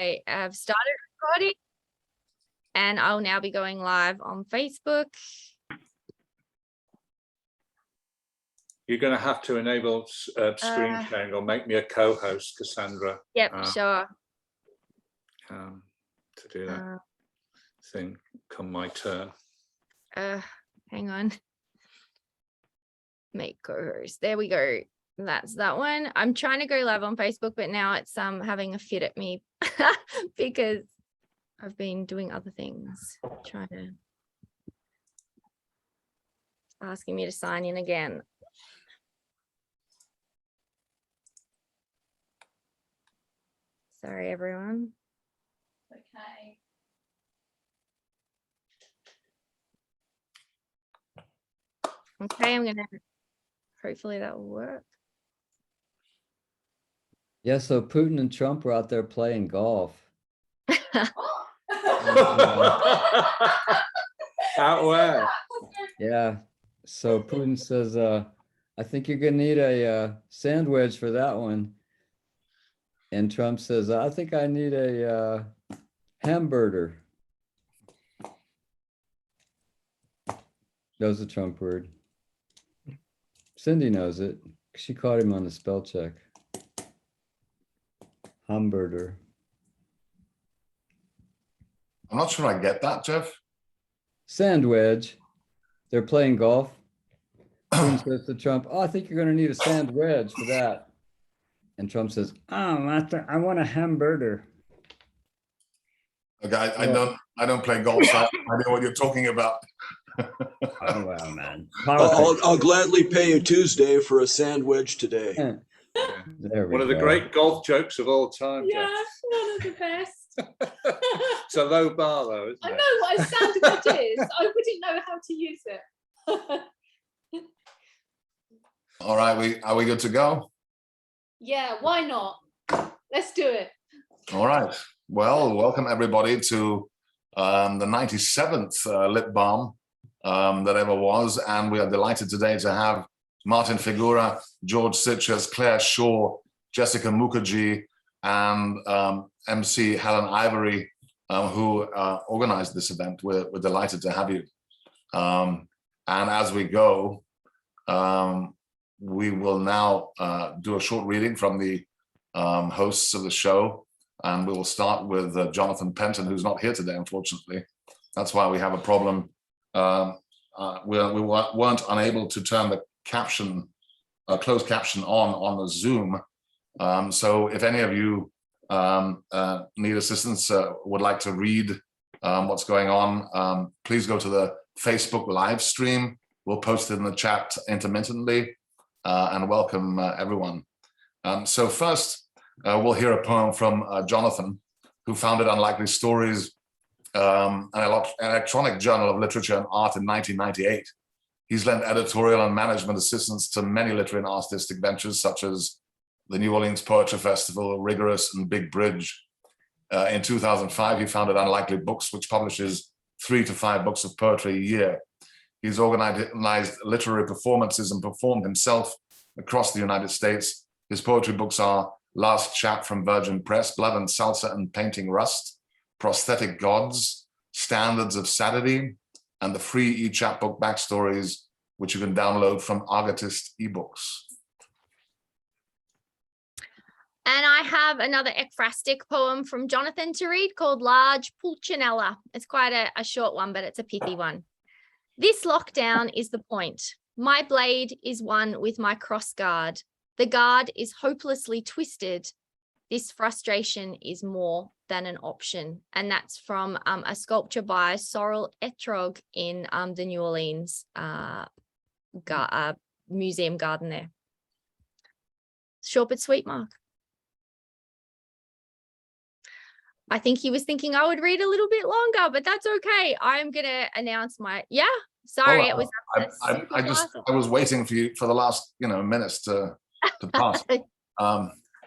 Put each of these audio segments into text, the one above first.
I have started recording and I'll now be going live on Facebook. You're going to have to enable screen sharing or make me a co-host, Cassandra. Yep, sure. To do that thing come my turn. Hang on. Make co-host. There we go. That's that one. I'm trying to go live on Facebook, but now it's having a fit at me because I've been doing other things. Trying to asking me to sign in again. Sorry, everyone. Okay. Okay, I'm gonna hopefully that will work. Yeah, so Putin and Trump were out there playing golf. Out where? Yeah, so Putin says, I think you're gonna need a sand wedge for that one. And Trump says, I think I need a hamburger. That was a Trump word. Cindy knows it. She caught him on the spell check. Hamburger. I'm not sure I get that, Jeff. Sand wedge. They're playing golf. Putin says to Trump, oh, I think you're going to need a sand wedge for that. And Trump says, oh, I want a hamburger. Okay, I don't play golf, so I know what you're talking about. Oh, wow, man. I'll gladly pay you Tuesday for a sandwich today. One of the great golf jokes of all time. Yeah, Jeff. one of the best. It's a low bar, though, isn't I it? know what a sandwich is. I wouldn't know how to use it. All right, are we good to go? Yeah, why not? Let's do it. All right. Well, welcome everybody to the 97th Lit Balm that ever was, and we are delighted today to have Martin Figura, George Szirtes, Clare Shaw, Jessica Mookherjee, and MC Helen Ivory, who organized this event. We're delighted to have you. And as we go, we will now do a short reading from the hosts of the show, and we will start with Jonathan Penton, who's not here today, unfortunately. That's why we have a problem. We weren't unable to turn the caption, closed caption on the Zoom. So if any of you need assistance, would like to read what's going on, please go to the Facebook live stream. We'll post it in the chat intermittently, and welcome everyone. So first, we'll hear a poem from Jonathan, who founded Unlikely Stories, an electronic journal of literature and art in 1998. He's lent editorial and management assistance to many literary and artistic ventures, such as the New Orleans Poetry Festival, Rigorous, and Big Bridge. In 2005, he founded Unlikely Books, which publishes 3 to 5 books of poetry a year. He's organized literary performances and performed himself across the United States. His poetry books are Last Chat from Virgin Press, Blood and Salsa and Painting Rust, Prosthetic Gods, Standards of Sadity, and the free e-chapbook Backstories, which you can download from Argotist ebooks. And I have another ekphrastic poem from Jonathan to read called Large Pulcinella. It's quite a short one, but it's a pithy one. This lockdown is the point. My blade is one with my cross guard. The guard is hopelessly twisted. This frustration is more than an option. And that's from a sculpture by Sorel Etrog in the New Orleans museum garden there. Short but sweet, Mark. I think he was thinking I would read a little bit longer, but that's okay. I'm going to announce my, sorry. Oh, it was. I was waiting for you for the last, minutes to pass.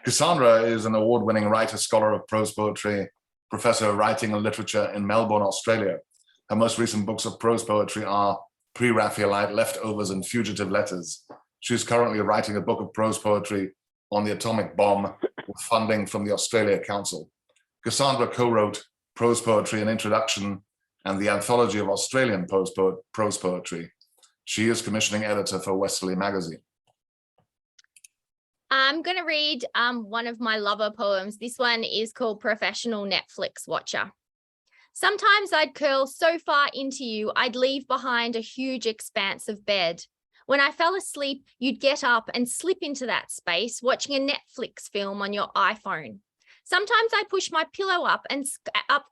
Cassandra is an award-winning writer, scholar of prose poetry, professor of writing and literature in Melbourne, Australia. Her most recent books of prose poetry are Pre-Raphaelite, Leftovers, and Fugitive Letters. She's currently writing a book of prose poetry on the atomic bomb with funding from the Australia Council. Cassandra co-wrote Prose Poetry, an Introduction, and the Anthology of Australian Prose Poetry. She is commissioning editor for Westerly magazine. I'm going to read one of my lover poems. This one is called Professional Netflix Watcher. Sometimes I'd curl so far into you, I'd leave behind a huge expanse of bed. When I fell asleep, you'd get up and slip into that space, watching a Netflix film on your iPhone. Sometimes I push my pillow up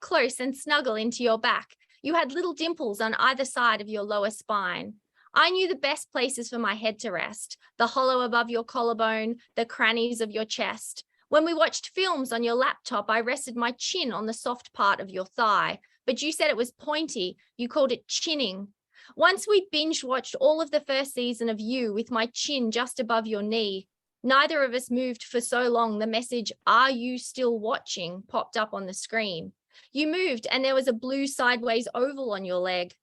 close and snuggle into your back. You had little dimples on either side of your lower spine. I knew the best places for my head to rest, the hollow above your collarbone, the crannies of your chest. When we watched films on your laptop, I rested my chin on the soft part of your thigh, but you said it was pointy. You called it chinning. Once we binge watched all of the first season of You with my chin just above your knee. Neither of us moved for so long. The message, "Are you still watching?" popped up on the screen. You moved and there was a blue sideways oval on your leg.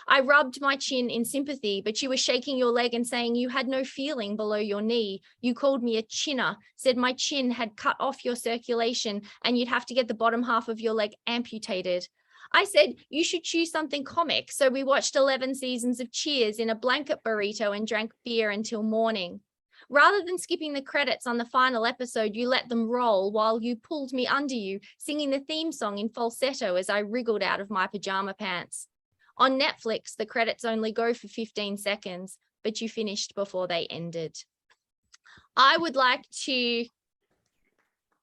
I rubbed my chin in sympathy, but you were shaking your leg and saying you had no feeling below your knee. You called me a chinner, said my chin had cut off your circulation and you'd have to get the bottom half of your leg amputated. I said you should choose something comic, so we watched 11 seasons of Cheers in a blanket burrito and drank beer until morning. Rather than skipping the credits on the final episode, you let them roll while you pulled me under you, singing the theme song in falsetto as I wriggled out of my pajama pants. On Netflix, the credits only go for 15 seconds, but you finished before they ended. I would like to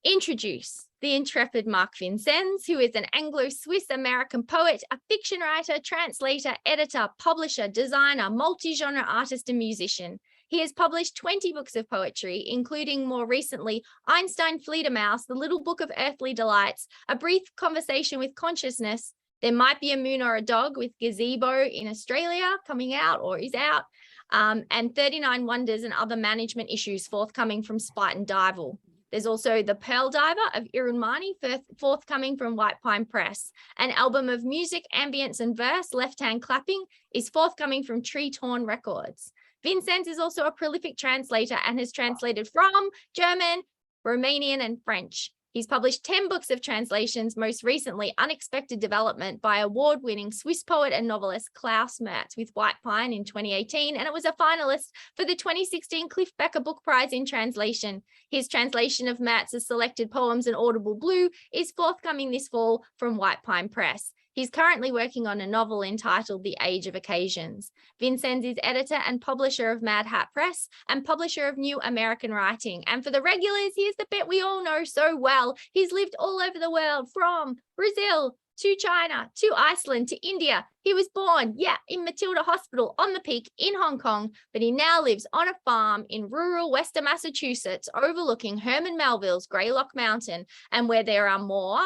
introduce the intrepid Mark Vincennes, who is an Anglo-Swiss-American poet, a fiction writer, translator, editor, publisher, designer, multi-genre artist, and musician. He has published 20 books of poetry, including more recently Einstein Fledermaus, The Little Book of Earthly Delights, A Brief Conversation with Consciousness, There Might Be a Moon or a Dog with Gazebo in Australia, coming out or is out, and 39 Wonders and Other Management Issues, forthcoming from Spite and Dival. There's also The Pearl Diver of Irunmani, forthcoming from White Pine Press. An album of music, ambience, and verse, Left Hand Clapping, is forthcoming from Tree Torn Records. Vincennes is also a prolific translator and has translated from German, Romanian, and French. He's published 10 books of translations, most recently Unexpected Development by award-winning Swiss poet and novelist Klaus Mertz with White Pine in 2018, and it was a finalist for the 2016 Cliff Becker Book Prize in Translation. His translation of Mertz's selected poems in Audible Blue is forthcoming this fall from White Pine Press. He's currently working on a novel entitled The Age of Occasions. Vincennes is editor and publisher of Mad Hat Press and publisher of New American Writing. And for the regulars, here's the bit we all know so well. He's lived all over the world, from Brazil to China, to Iceland, to India. He was born, in Matilda Hospital on the Peak in Hong Kong, but he now lives on a farm in rural Western Massachusetts overlooking Herman Melville's Greylock Mountain, and where there are more,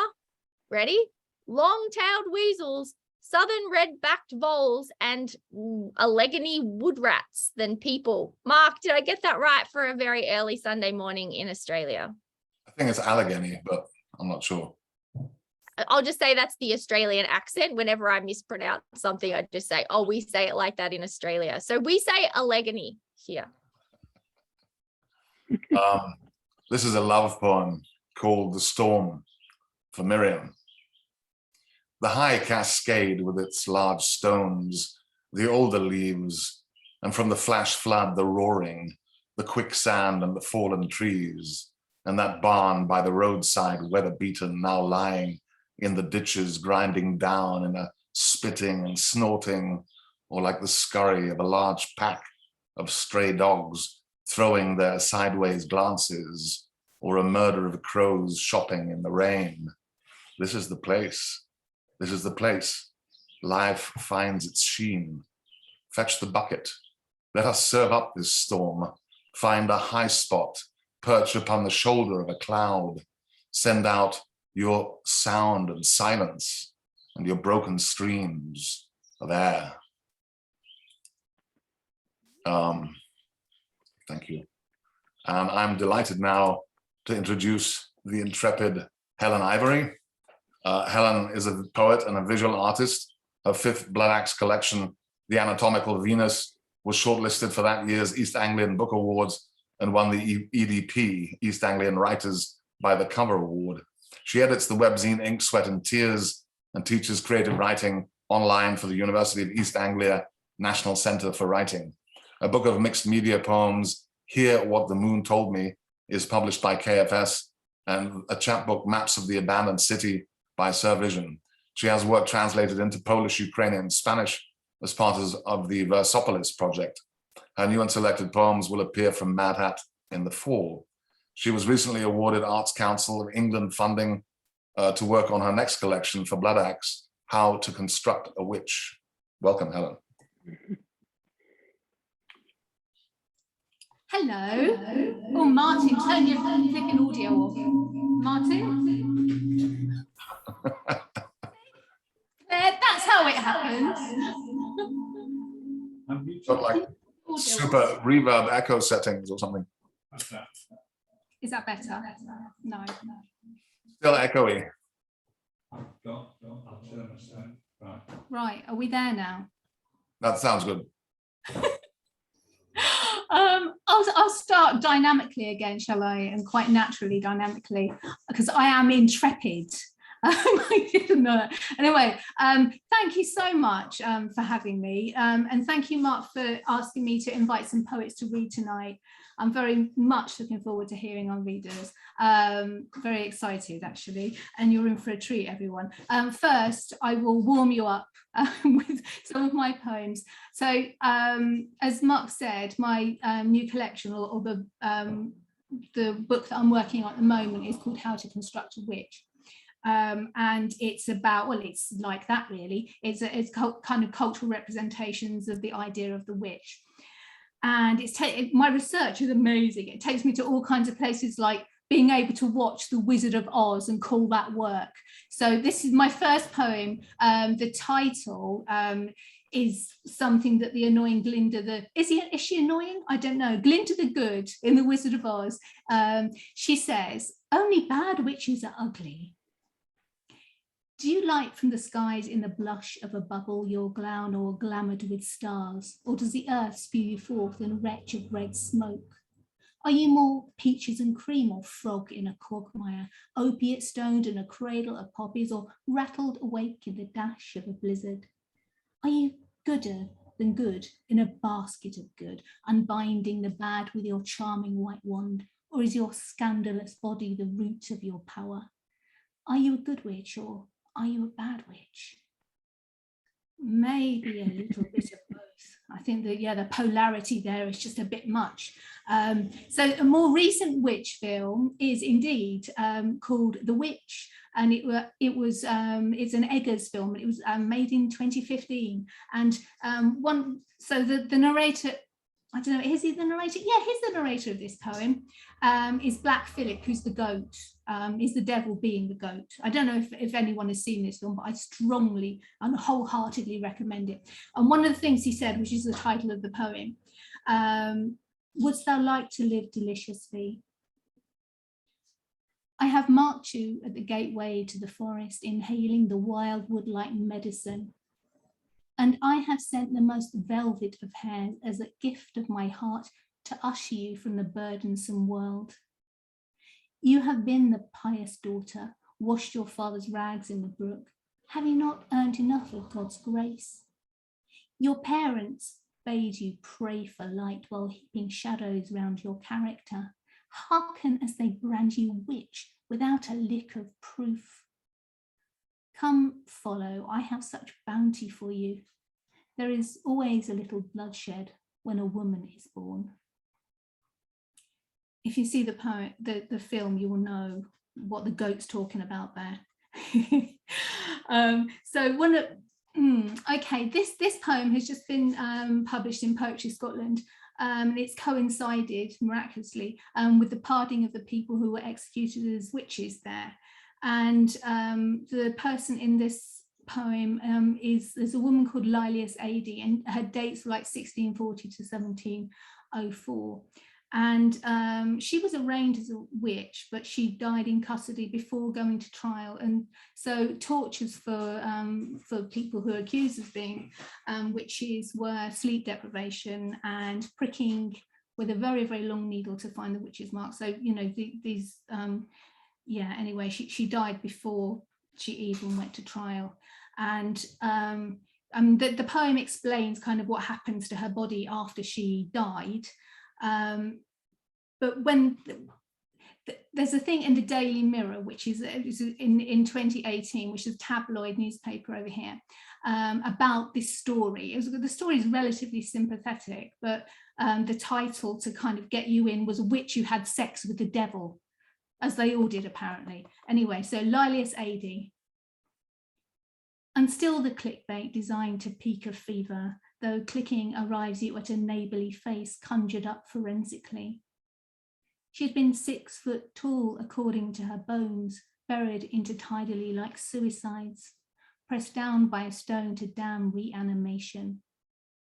ready? Long-tailed weasels, southern red-backed voles, and Allegheny wood rats than people. Mark, did I get that right for a very early Sunday morning in Australia? I think it's Allegheny, but I'm not sure. I'll just say that's the Australian accent. Whenever I mispronounce something, I just say, oh, we say it like that in Australia. So we say Allegheny here. This is a love poem called The Storm for Miriam. The high cascade with its large stones, the alder leaves, and from the flash flood, the roaring, the quicksand and the fallen trees, and that barn by the roadside, weather-beaten, now lying in the ditches, grinding down in a spitting and snorting, or like the scurry of a large pack of stray dogs throwing their sideways glances, or a murder of crows shopping in the rain. This is the place. This is the place. Life finds its sheen. Fetch the bucket. Let us serve up this storm. Find a high spot. Perch upon the shoulder of a cloud. Send out your sound and silence and your broken streams of air. Thank you. And I'm delighted now to introduce the intrepid Helen Ivory. Helen is a poet and a visual artist. Her 5th Blood Axe collection, The Anatomical Venus, was shortlisted for that year's East Anglian Book Awards and won the EDP, East Anglian Writers by the Cover Award. She edits the webzine Ink, Sweat and Tears and teaches creative writing online for the University of East Anglia National Centre for Writing. A book of mixed media poems, Hear What the Moon Told Me, is published by KFS, and a chapbook, Maps of the Abandoned City, by Sir Vision. She has work translated into Polish, Ukrainian, and Spanish as part of the Versopolis project. Her new and selected poems will appear from Mad Hat in the fall. She was recently awarded Arts Council of England funding to work on her next collection for Blood Axe, How to Construct a Witch. Welcome, Helen. Hello. Oh, Martin, turn your flipping audio off. Martin? That's how it happens. Got like super reverb echo settings or something. Is that better? No. Still echoey. Right, are we there now? That sounds good. I'll start dynamically again, shall I? And quite naturally, dynamically, because I am intrepid. I didn't know that. Anyway, thank you so much for having me. And thank you, Mark, for asking me to invite some poets to read tonight. I'm very much looking forward to hearing our readers. Very excited, actually. And you're in for a treat, everyone. First, I will warm you up with some of my poems. So, as Mark said, my new collection, or the book that I'm working on at the moment, is called How to Construct a Witch. And it's about, well, it's like that really. It's kind of cultural representations of the idea of the witch. And my research is amazing. It takes me to all kinds of places, like being able to watch The Wizard of Oz and call that work. So this is my first poem. The title is something that the annoying Glinda, is she annoying? I don't know. Glinda the Good in The Wizard of Oz. She says, "Only bad witches are ugly. Do you light from the skies in the blush of a bubble your glown or glamoured with stars? Or does the earth spew you forth in a retch of red smoke? Are you more peaches and cream or frog in a quagmire, opiate stoned in a cradle of poppies, or rattled awake in the dash of a blizzard? Are you gooder than good in a basket of good, unbinding the bad with your charming white wand? Or is your scandalous body the root of your power? Are you a good witch, or are you a bad witch?" Maybe a little bit of both. I think that, yeah, the polarity there is just a bit much. So a more recent witch film is indeed called The Witch, and it's an Eggers film. It was made in 2015, and the narrator, I don't know, is he the narrator? Yeah, he's the narrator of this poem. Is Black Phillip, who's the goat, is the devil being the goat. I don't know if anyone has seen this film, but I strongly and wholeheartedly recommend it. And one of the things he said, which is the title of the poem, "Wouldst thou like to live deliciously? I have marked you at the gateway to the forest, inhaling the wild wood like medicine. And I have sent the most velvet of hairs as a gift of my heart to usher you from the burdensome world. You have been the pious daughter, washed your father's rags in the brook. Have you not earned enough of God's grace? Your parents bade you pray for light while heaping shadows round your character. Hearken as they brand you witch without a lick of proof. Come, follow, I have such bounty for you. There is always a little bloodshed when a woman is born." If you see the film, you will know what the goat's talking about there. Okay, this poem has just been published in Poetry Scotland. It's coincided miraculously with the pardoning of the people who were executed as witches there. And the person in this poem there's a woman called Lilias Adey, and her dates were like 1640 to 1704. And she was arraigned as a witch, but she died in custody before going to trial. And so tortures for people who are accused of being witches were sleep deprivation and pricking with a very, very long needle to find the witch's mark. So, you know, these yeah, anyway, she died before she even went to trial. And the poem explains kind of what happens to her body after she died. But when there's a thing in the Daily Mirror, which is in 2018, which is a tabloid newspaper over here, about this story. The story is relatively sympathetic, but the title to kind of get you in was "A Witch Who Had Sex with the Devil," as they all did apparently. Anyway, so Lilius AD. And still the clickbait designed to pique a fever, though clicking arrives you at a neighbourly face conjured up forensically. She'd been 6 foot tall, according to her bones, buried intertidally like suicides, pressed down by a stone to damn reanimation.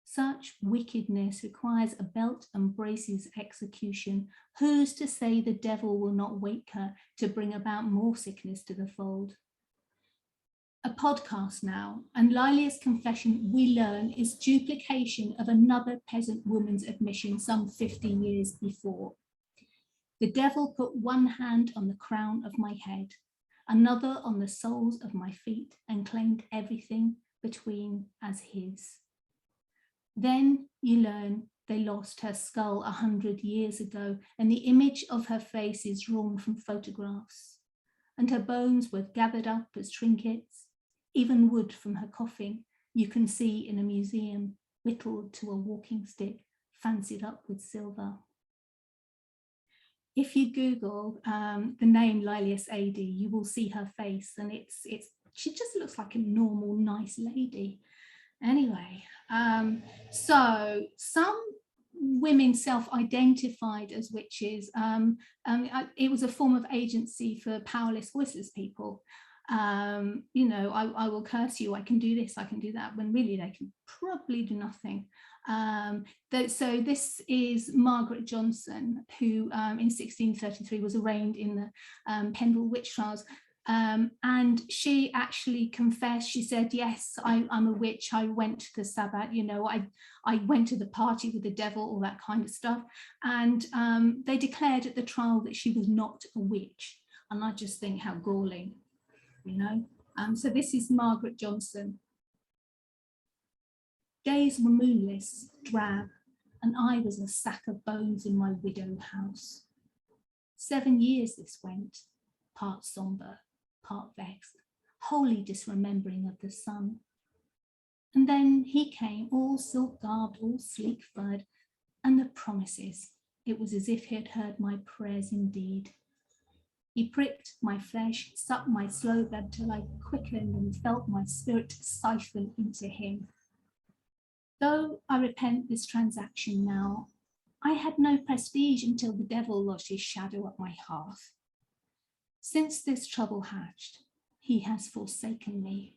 Such wickedness requires a belt and braces execution. Who's to say the devil will not wake her to bring about more sickness to the fold? A podcast now, and Lilia's confession, we learn, is duplication of another peasant woman's admission some 50 years before. The devil put one hand on the crown of my head, another on the soles of my feet, and claimed everything between as his. Then you learn they lost her skull 100 years ago, and the image of her face is drawn from photographs, and her bones were gathered up as trinkets. Even wood from her coffin you can see in a museum, whittled to a walking stick, fancied up with silver. If you Google the name Lilius AD, you will see her face, and she just looks like a normal, nice lady. Anyway, so some women self-identified as witches. It was a form of agency for powerless, voiceless people. You know, I will curse you, I can do this, I can do that, when really they can probably do nothing. So this is Margaret Johnson, who in 1633 was arraigned in the Pendle witch trials. And she actually confessed. She said, yes, I'm a witch. I went to the Sabbath, you know, I went to the party with the devil, all that kind of stuff. And they declared at the trial that she was not a witch. And I just think how galling, you know. So this is Margaret Johnson. Days were moonless, drab, and I was a sack of bones in my widow house. 7 years this went, part sombre, part vexed, wholly disremembering of the sun. And then he came, all silk garbed, all sleek furred, and the promises. It was as if he had heard my prayers indeed. He pricked my flesh, sucked my slow blood till I quickened and felt my spirit siphon into him. Though I repent this transaction now, I had no prestige until the devil lodged his shadow at my hearth. Since this trouble hatched, he has forsaken me.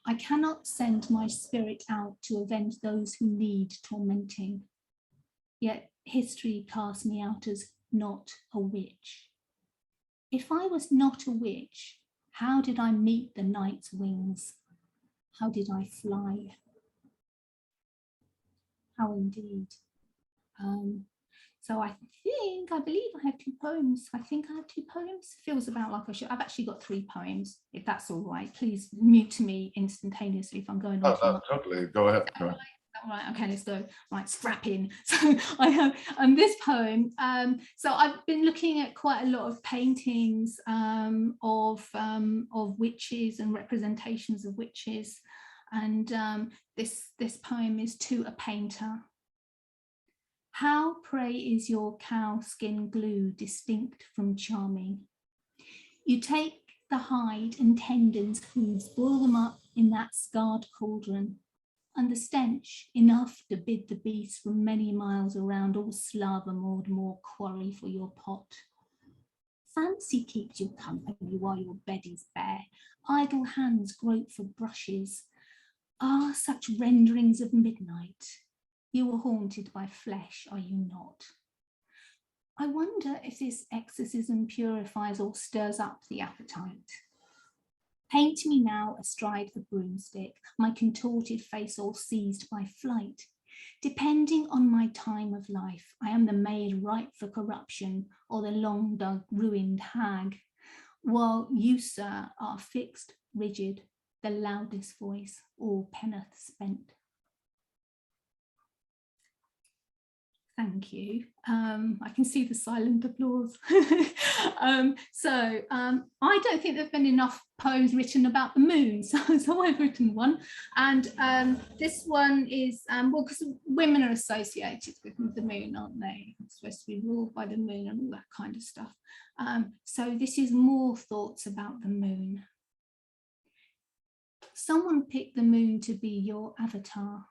I cannot send my spirit out to avenge those who need tormenting. Yet history casts me out as not a witch. If I was not a witch, how did I meet the night's wings? How did I fly? How indeed. So I believe I have 2 poems. I think I have 2 poems. Feels about like I should. I've actually got 3 poems, if that's all right. Please mute me instantaneously if I'm going on. Oh, totally. Go ahead. Go ahead. All right, okay, let's go. Right, strap in. So I have this poem. So I've been looking at quite a lot of paintings of witches and representations of witches. And this poem is to a painter. How, pray, is your cow skin glue distinct from charming? You take the hide and tendons, hooves, boil them up in that scarred cauldron, and the stench enough to bid the beast from many miles around all Slava more quarry for your pot. Fancy keeps you company while your bed is bare. Idle hands grope for brushes. Ah, such renderings of midnight. You are haunted by flesh, are you not? I wonder if this exorcism purifies or stirs up the appetite. Paint me now astride a broomstick, my contorted face all seized by flight. Depending on my time of life, I am the maid ripe for corruption or the long dug ruined hag. while you, sir, are fixed, rigid, the loudest voice, all penneth spent. Thank you. I can see the silent applause. I don't think there've been enough poems written about the moon, so I've written one. And this one is, well, because women are associated with the moon, aren't they? It's supposed to be ruled by the moon and all that kind of stuff. So this is more thoughts about the moon. Someone picked the moon to be your avatar,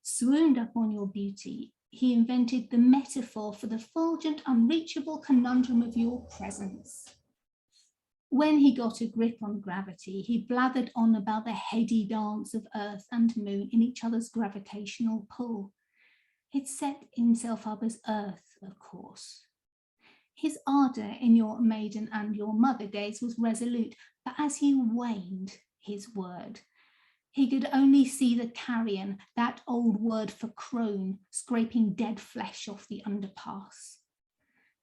swooned upon your beauty. He invented the metaphor for the fulgent, unreachable conundrum of your presence. When he got a grip on gravity, he blathered on about the heady dance of Earth and Moon in each other's gravitational pull. It set himself up as Earth, of course. His ardour in your maiden and your mother days was resolute, but as he waned his word, he could only see the carrion, that old word for crone, scraping dead flesh off the underpass.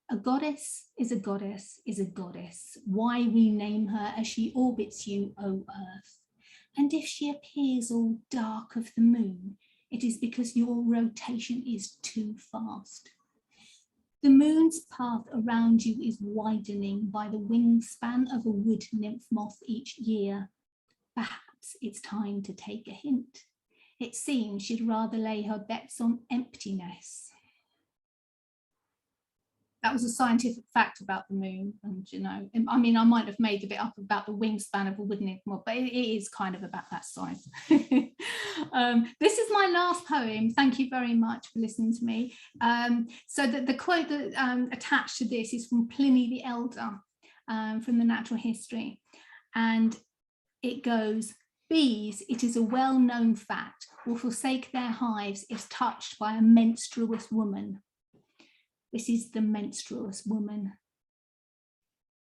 A goddess is a goddess is a goddess. Why rename her as she orbits you, O Earth? And if she appears all dark of the moon, it is because your rotation is too fast. The moon's path around you is widening by the wingspan of a wood nymph moth each year. Perhaps it's time to take a hint. It seems she'd rather lay her bets on emptiness. That was a scientific fact about the moon. And, you know, I mean, I might have made a bit up about the wingspan of a wood nymph moth, but it is kind of about that size. This is my last poem. Thank you very much for listening to me. So the quote that attached to this is from Pliny the Elder, from the Natural History. And it goes, bees, it is a well-known fact, will forsake their hives if touched by a menstruous woman. This is the menstruous woman.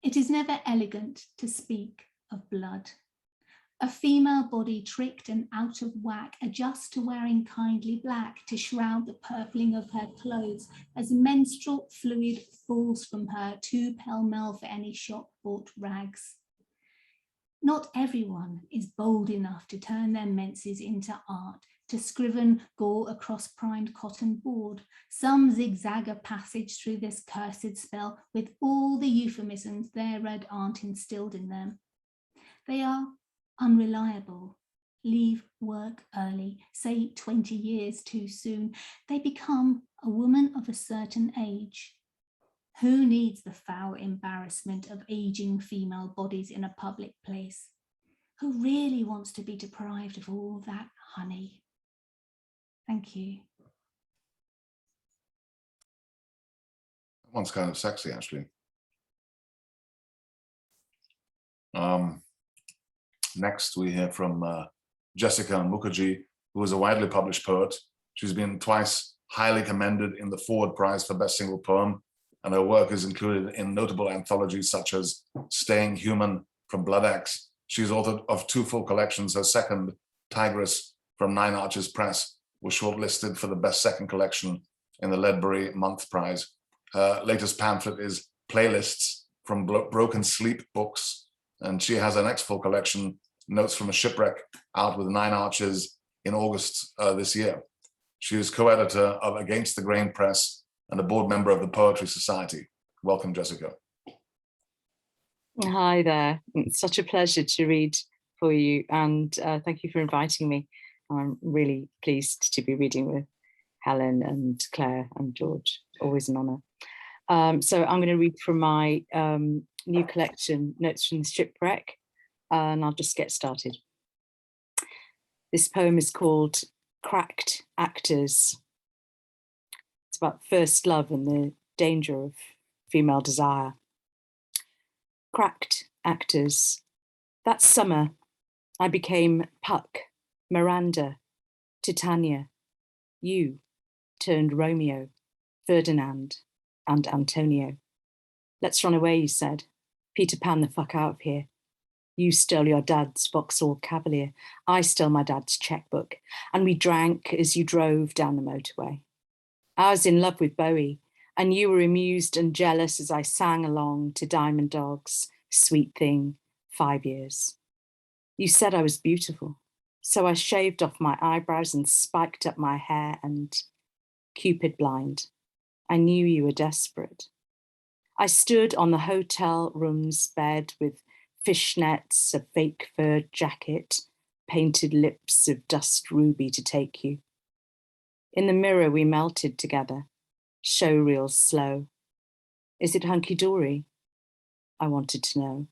It is never elegant to speak of blood. A female body tricked and out of whack adjusts to wearing kindly black to shroud the purpling of her clothes as menstrual fluid falls from her too pell-mell for any shop-bought rags. Not everyone is bold enough to turn their menses into art, to scriven gore across primed cotton board. Some zigzag a passage through this cursed spell with all the euphemisms their red aunt instilled in them. They are unreliable, leave work early, say 20 years too soon. They become a woman of a certain age. Who needs the foul embarrassment of aging female bodies in a public place? Who really wants to be deprived of all that honey? Thank you. That one's kind of sexy, actually. Next, we hear from Jessica Mookherjee, who is a widely published poet. She's been twice highly commended in the Forward Prize for Best Single Poem, and her work is included in notable anthologies such as Staying Human from Blood Axe. She's authored of 2 full collections. Her second, Tigress from Nine Arches Press, was shortlisted for the Best Second Collection in the Ledbury Month Prize. Her latest pamphlet is Playlists from Broken Sleep Books, and she has her next full collection, Notes from a Shipwreck, out with Nine Arches in August this year. She is co-editor of Against the Grain Press and a board member of the Poetry Society. Welcome, Jessica. Hi there. It's such a pleasure to read for you, and thank you for inviting me. I'm really pleased to be reading with Helen and Claire and George. Always an honour. So I'm going to read from my new collection, Notes from the Shipwreck, and I'll just get started. This poem is called Cracked Actors. It's about first love and the danger of female desire. Cracked actors. That summer, I became Puck, Miranda, Titania. You turned Romeo, Ferdinand, and Antonio. Let's run away, you said. Peter Pan the fuck out of here. You stole your dad's Vauxhall Cavalier. I stole my dad's checkbook, and we drank as you drove down the motorway. I was in love with Bowie, and you were amused and jealous as I sang along to Diamond Dogs, Sweet thing, 5 years. You said I was beautiful, so I shaved off my eyebrows and spiked up my hair and Cupid blind. I knew you were desperate. I stood on the hotel room's bed with fishnets, a fake fur jacket, painted lips of dust ruby to take you. In the mirror, we melted together, show reels slow. Is it hunky-dory? I wanted to know.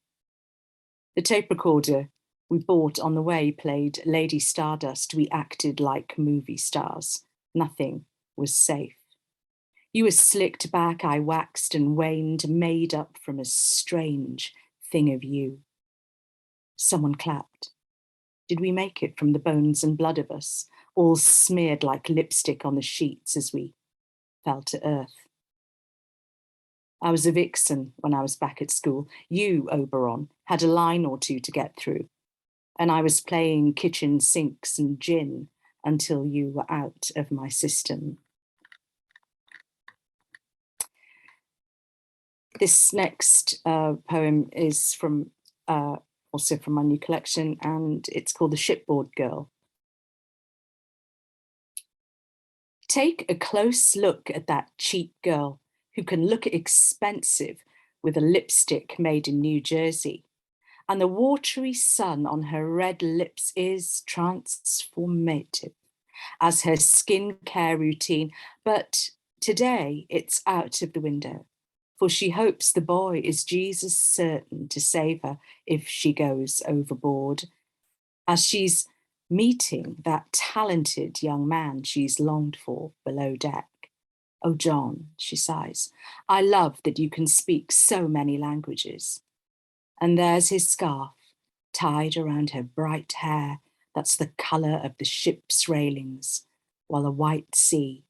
The tape recorder we bought on the way played Lady Stardust. We acted like movie stars. Nothing was safe. You were slicked back, I waxed and waned, made up from a strange thing of you. Someone clapped. Did we make it from the bones and blood of us, all smeared like lipstick on the sheets as we fell to earth? I was a vixen when I was back at school. You, Oberon, had a line or two to get through, and I was playing kitchen sinks and gin until you were out of my system. This next poem is from also from my new collection, and it's called The Shipboard Girl. Take a close look at that cheap girl who can look expensive with a lipstick made in New Jersey, and the watery sun on her red lips is transformative as her skincare routine, but today it's out of the window, for she hopes the boy is Jesus certain to save her if she goes overboard, as she's meeting that talented young man she's longed for below deck. Oh, John, she sighs, I love that you can speak so many languages. And there's his scarf tied around her bright hair that's the colour of the ship's railings, while the white sea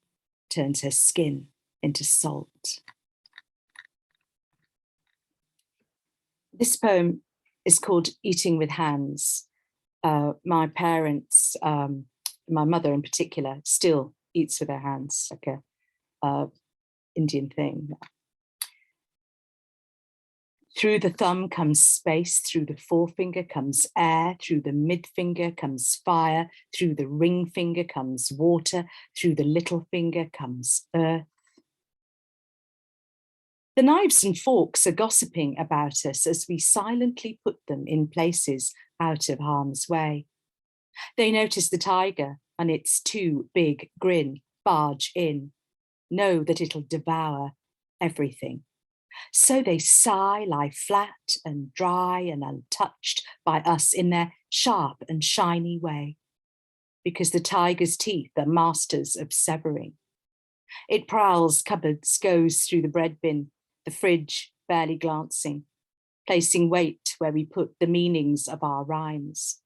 turns her skin into salt. This poem is called Eating with Hands. My parents, my mother in particular, still eats with her hands, like a Indian thing. Through the thumb comes space, through the forefinger comes air, through the mid-finger comes fire, through the ring finger comes water, through the little finger comes earth. The knives and forks are gossiping about us as we silently put them in places out of harm's way. They notice the tiger and its too big grin barge in, know that it'll devour everything. So they sigh, lie flat and dry and untouched by us in their sharp and shiny way, because the tiger's teeth are masters of severing. It prowls cupboards, goes through the bread bin, the fridge, barely glancing, placing weight where we put the meanings of our rhymes,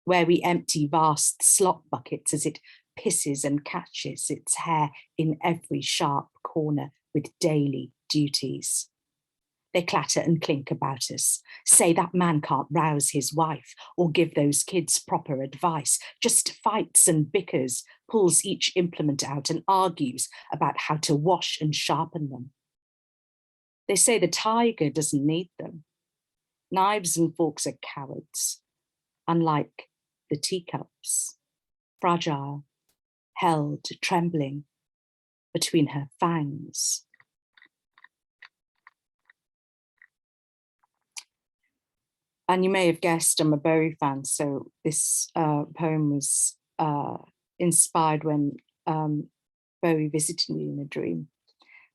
where we empty vast slop buckets as it pisses and catches its hair in every sharp corner with daily duties. They clatter and clink about us, say that man can't rouse his wife or give those kids proper advice, just fights and bickers, pulls each implement out and argues about how to wash and sharpen them. They say the tiger doesn't need them. Knives and forks are cowards, unlike the teacups, fragile, held, trembling between her fangs. And you may have guessed I'm a Bowie fan, so this poem was inspired when Bowie visited me in a dream.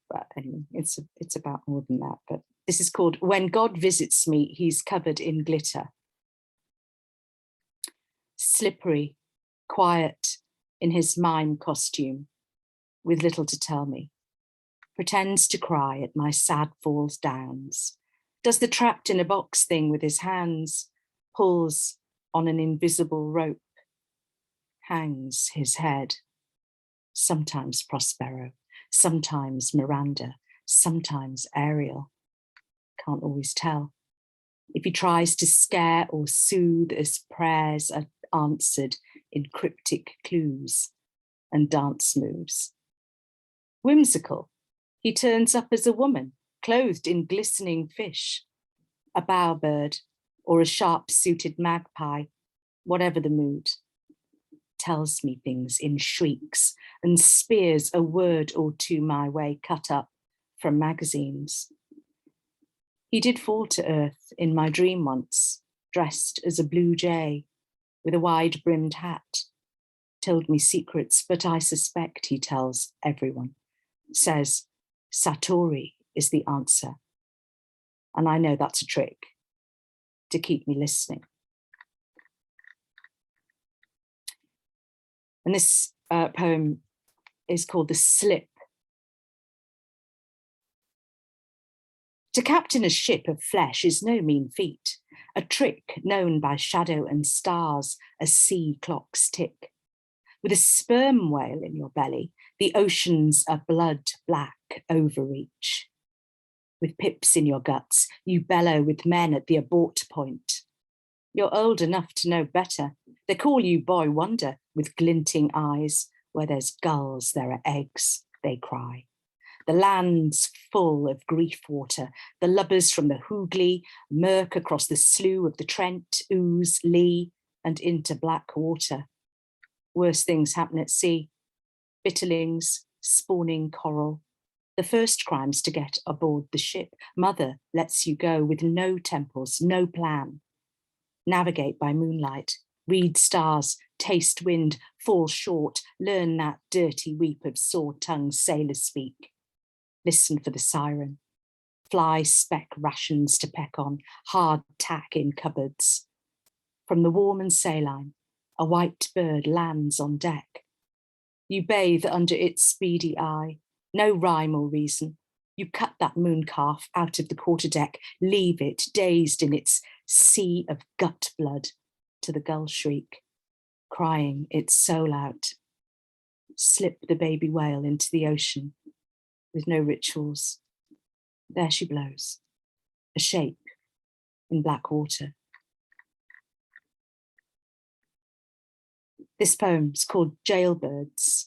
But anyway, it's about more than that. But this is called When God Visits Me, He's Covered in Glitter. Slippery, quiet in his mime costume, with little to tell me. Pretends to cry at my sad falls downs. Does the trapped in a box thing with his hands, pulls on an invisible rope, hangs his head. Sometimes Prospero, sometimes Miranda, sometimes Ariel. Can't always tell. If he tries to scare or soothe as prayers are answered in cryptic clues and dance moves. Whimsical, he turns up as a woman, clothed in glistening fish. a bowerbird, or a sharp-suited magpie, whatever the mood, tells me things in shrieks and spears a word or two my way cut up from magazines. He did fall to earth in my dream once, dressed as a blue jay with a wide-brimmed hat, told me secrets, but I suspect he tells everyone, says Satori is the answer. And I know that's a trick to keep me listening. And this poem is called The Slip. To captain a ship of flesh is no mean feat, a trick known by shadow and stars as sea clocks tick. With a sperm whale in your belly, the ocean's a blood black overreach. With pips in your guts, you bellow with men at the abort point. You're old enough to know better. They call you Boy Wonder with glinting eyes. Where there's gulls, there are eggs, they cry. The land's full of grief water. The lubbers from the Hooghly murk across the slough of the Trent, Ouse, Lee, and into black water. Worse things happen at sea. Bitterlings, spawning coral. The first crimes to get aboard the ship. Mother lets you go with no temples, no plan. Navigate by moonlight, read stars, taste wind, fall short, learn that dirty weep of sore-tongued sailors speak. Listen for the siren. Fly speck rations to peck on, hard tack in cupboards. From the warm and saline, a white bird lands on deck. You bathe under its speedy eye, no rhyme or reason. You cut that moon calf out of the quarterdeck, leave it dazed in its sea of gut blood to the gull shriek, crying its soul out. Slip the baby whale into the ocean with no rituals. There she blows, a shape in black water. This poem's called Jailbirds.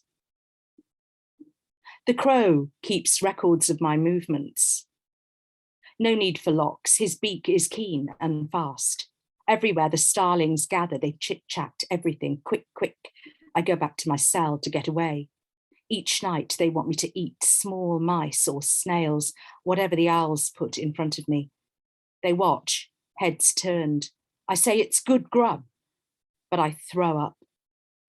The crow keeps records of my movements. No need for locks, his beak is keen and fast. Everywhere the starlings gather, they chit-chat everything, quick, quick. I go back to my cell to get away. Each night they want me to eat small mice or snails, whatever the owls put in front of me. They watch, heads turned. I say it's good grub, but I throw up.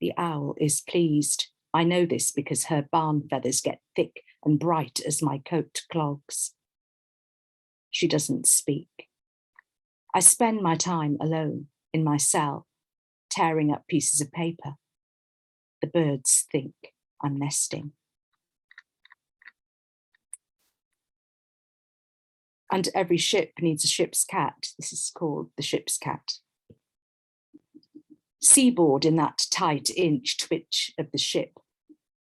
The owl is pleased. I know this because her barn feathers get thick and bright as my coat clogs. She doesn't speak. I spend my time alone in my cell, tearing up pieces of paper. The birds think I'm nesting. And every ship needs a ship's cat. This is called The Ship's Cat. Seaboard in that tight inch twitch of the ship.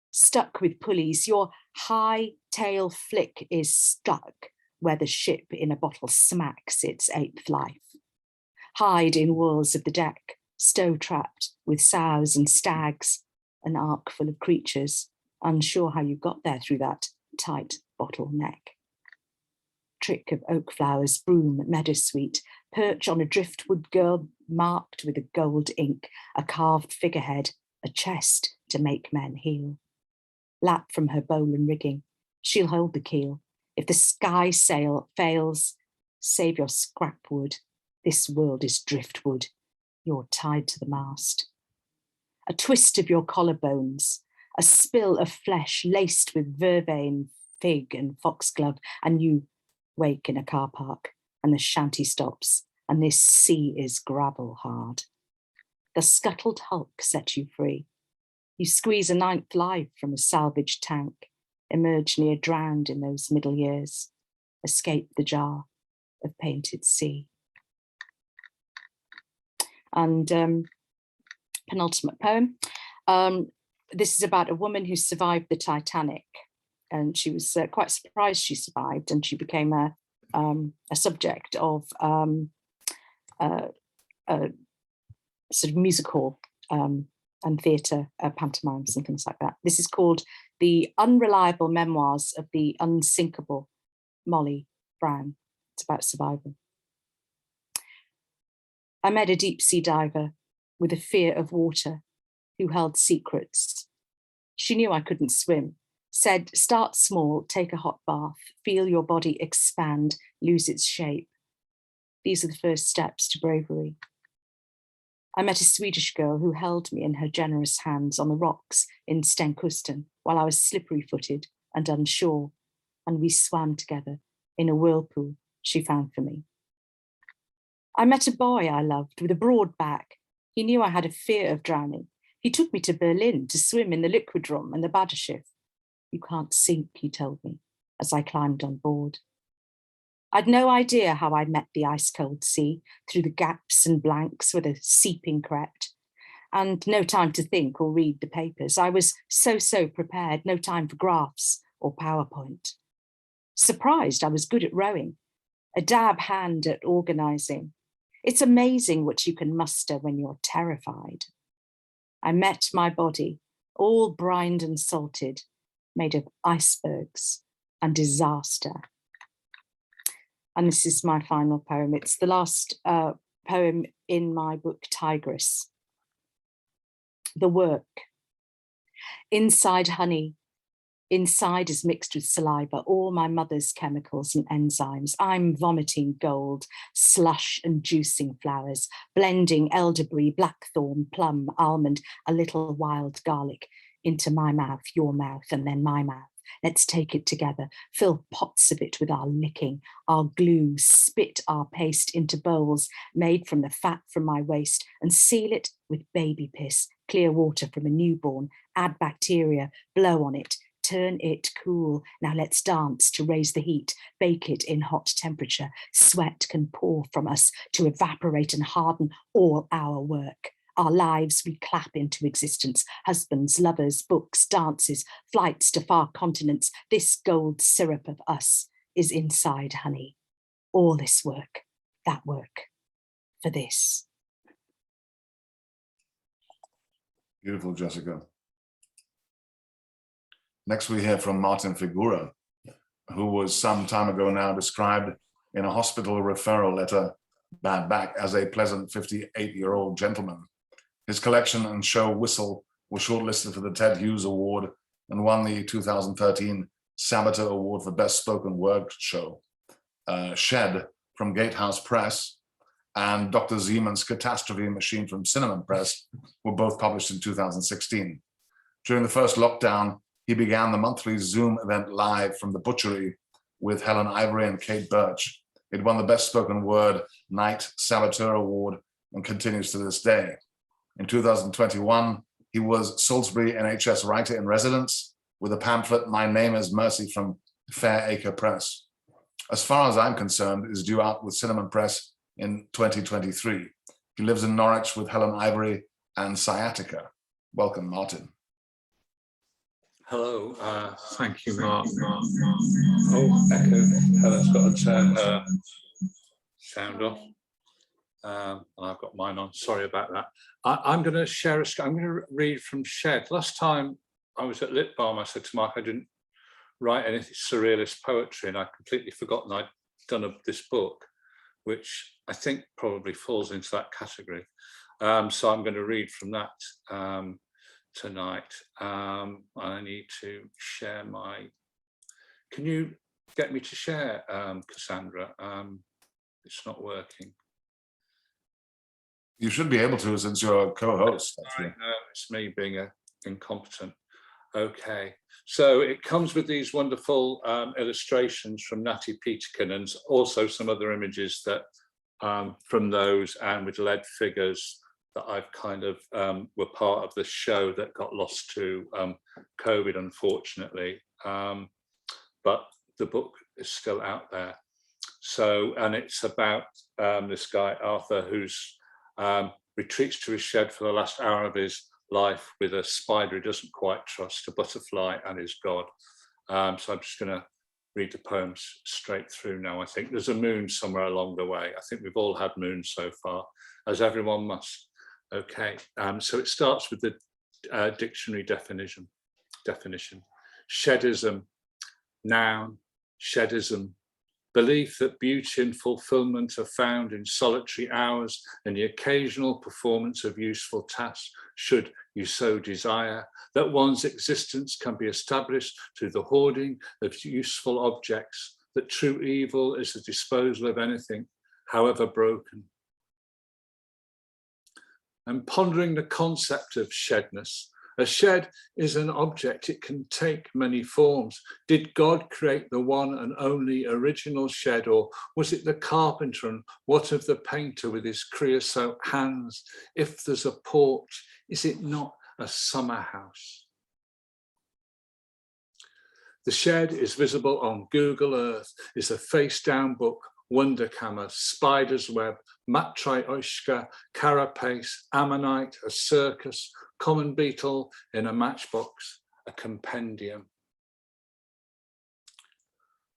Stuck with pulleys, your high tail flick is stuck where the ship in a bottle smacks its eighth life. Hide in walls of the deck, stow-trapped with sows and stags, an ark full of creatures, unsure how you got there through that tight bottle neck. Trick of oak flowers, broom, meadowsweet, perch on a driftwood girl marked with a gold ink, a carved figurehead, a chest to make men heel. Lap from her bowl and rigging, she'll hold the keel. If the sky sail fails, save your scrap wood. This world is driftwood. You're tied to the mast. A twist of your collarbones, a spill of flesh laced with vervain, fig and foxglove, and you wake in a car park and the shanty stops and this sea is gravel hard. The scuttled hulk set you free. You squeeze a ninth life from a salvaged tank, emerge near drowned in those middle years, escape the jar of painted sea. And penultimate poem. This is about a woman who survived the Titanic, and she was quite surprised she survived, and she became a subject of a sort of music hall and theatre pantomimes and things like that. This is called The Unreliable Memoirs of the Unsinkable Molly Brown. It's about survival. I met a deep sea diver with a fear of water who held secrets. She knew I couldn't swim, said, start small, take a hot bath, feel your body expand, lose its shape. These are the first steps to bravery. I met a Swedish girl who held me in her generous hands on the rocks in Stenkusten while I was slippery-footed and unsure, and we swam together in a whirlpool she found for me. I met a boy I loved with a broad back. He knew I had a fear of drowning. He took me to Berlin to swim in the liquid room and the Badeschiff. You can't sink, he told me, as I climbed on board. I'd no idea how I met the ice-cold sea, through the gaps and blanks where the seeping crept, and no time to think or read the papers. I was so prepared, no time for graphs or PowerPoint. Surprised I was good at rowing, a dab hand at organising. It's amazing what you can muster when you're terrified. I met my body, all brined and salted, made of icebergs and disaster. And this is my final poem. It's the last poem in my book, Tigress. The work. Inside honey, inside is mixed with saliva, all my mother's chemicals and enzymes. I'm vomiting gold, slush and juicing flowers, blending elderberry, blackthorn, plum, almond, a little wild garlic into my mouth, your mouth, and then my mouth. Let's take it together, fill pots of it with our licking, our glue, spit our paste into bowls made from the fat from my waist and seal it with baby piss, clear water from a newborn, add bacteria, blow on it, turn it cool. Now let's dance to raise the heat, bake it in hot temperature. Sweat can pour from us to evaporate and harden all our work. Our lives we clap into existence, husbands, lovers, books, dances, flights to far continents. This gold syrup of us is inside honey. All this work, that work, for this. Beautiful, Jessica. Next we hear from Martin Figura, who was some time ago now described in a hospital referral letter, bad back, as a pleasant 58-year-old gentleman. His collection and show Whistle were shortlisted for the Ted Hughes Award and won the 2013 Sabater Award for Best Spoken Word Show. Shed from Gatehouse Press and Dr. Zeman's Catastrophe Machine from Cinnamon Press were both published in 2016. During the first lockdown, he began the monthly Zoom event live from the butchery with Helen Ivory and Kate Birch. It won the Best Spoken Word Night Saboteur Award and continues to this day. In 2021, he was Salisbury NHS Writer-in-Residence with a pamphlet, My Name is Mercy, from Fairacre Press. As far as I'm concerned, is due out with Cinnamon Press in 2023. He lives in Norwich with Helen Ivory and Sciatica. Welcome, Martin. Hello, thank you, Mark. Oh, echo. Helen's got to turn her sound off. And I've got mine on. Sorry about that. I'm going to share I'm going to read from Shed. Last time I was at Lit Balm, I said to Mark I didn't write any surrealist poetry, and I'd completely forgotten I'd done this book, which I think probably falls into that category. So I'm going to read from that tonight. I need to share my. Can you get me to share, Cassandra? It's not working. You should be able to, since you're a co-host. It's me being incompetent. Okay, so it comes with these wonderful illustrations from Natty Peterkin and also some other images that from those, and with lead figures that I've kind of were part of the show that got lost to COVID, unfortunately. But the book is still out there. So, and it's about this guy, Arthur, who's retreats to his shed for the last hour of his life with a spider he doesn't quite trust, a butterfly, and his God. So I'm just going to read the poems straight through now. I think there's a moon somewhere along the way. I think we've all had moons so far, as everyone must. Okay, so it starts with the dictionary definition. Sheddism, noun, sheddism, belief that beauty and fulfillment are found in solitary hours and the occasional performance of useful tasks, should you so desire, that one's existence can be established through the hoarding of useful objects, that true evil is the disposal of anything, however broken. And pondering the concept of shedness, a shed is an object, it can take many forms. Did God create the one and only original shed, or was it the carpenter, and what of the painter with his creosote hands? If there's a porch, is it not a summer house? The shed is visible on Google Earth, is a face-down book, Wunderkammer, Spider's Web, Matryoshka, Carapace, Ammonite, a circus, common beetle in a matchbox, a compendium.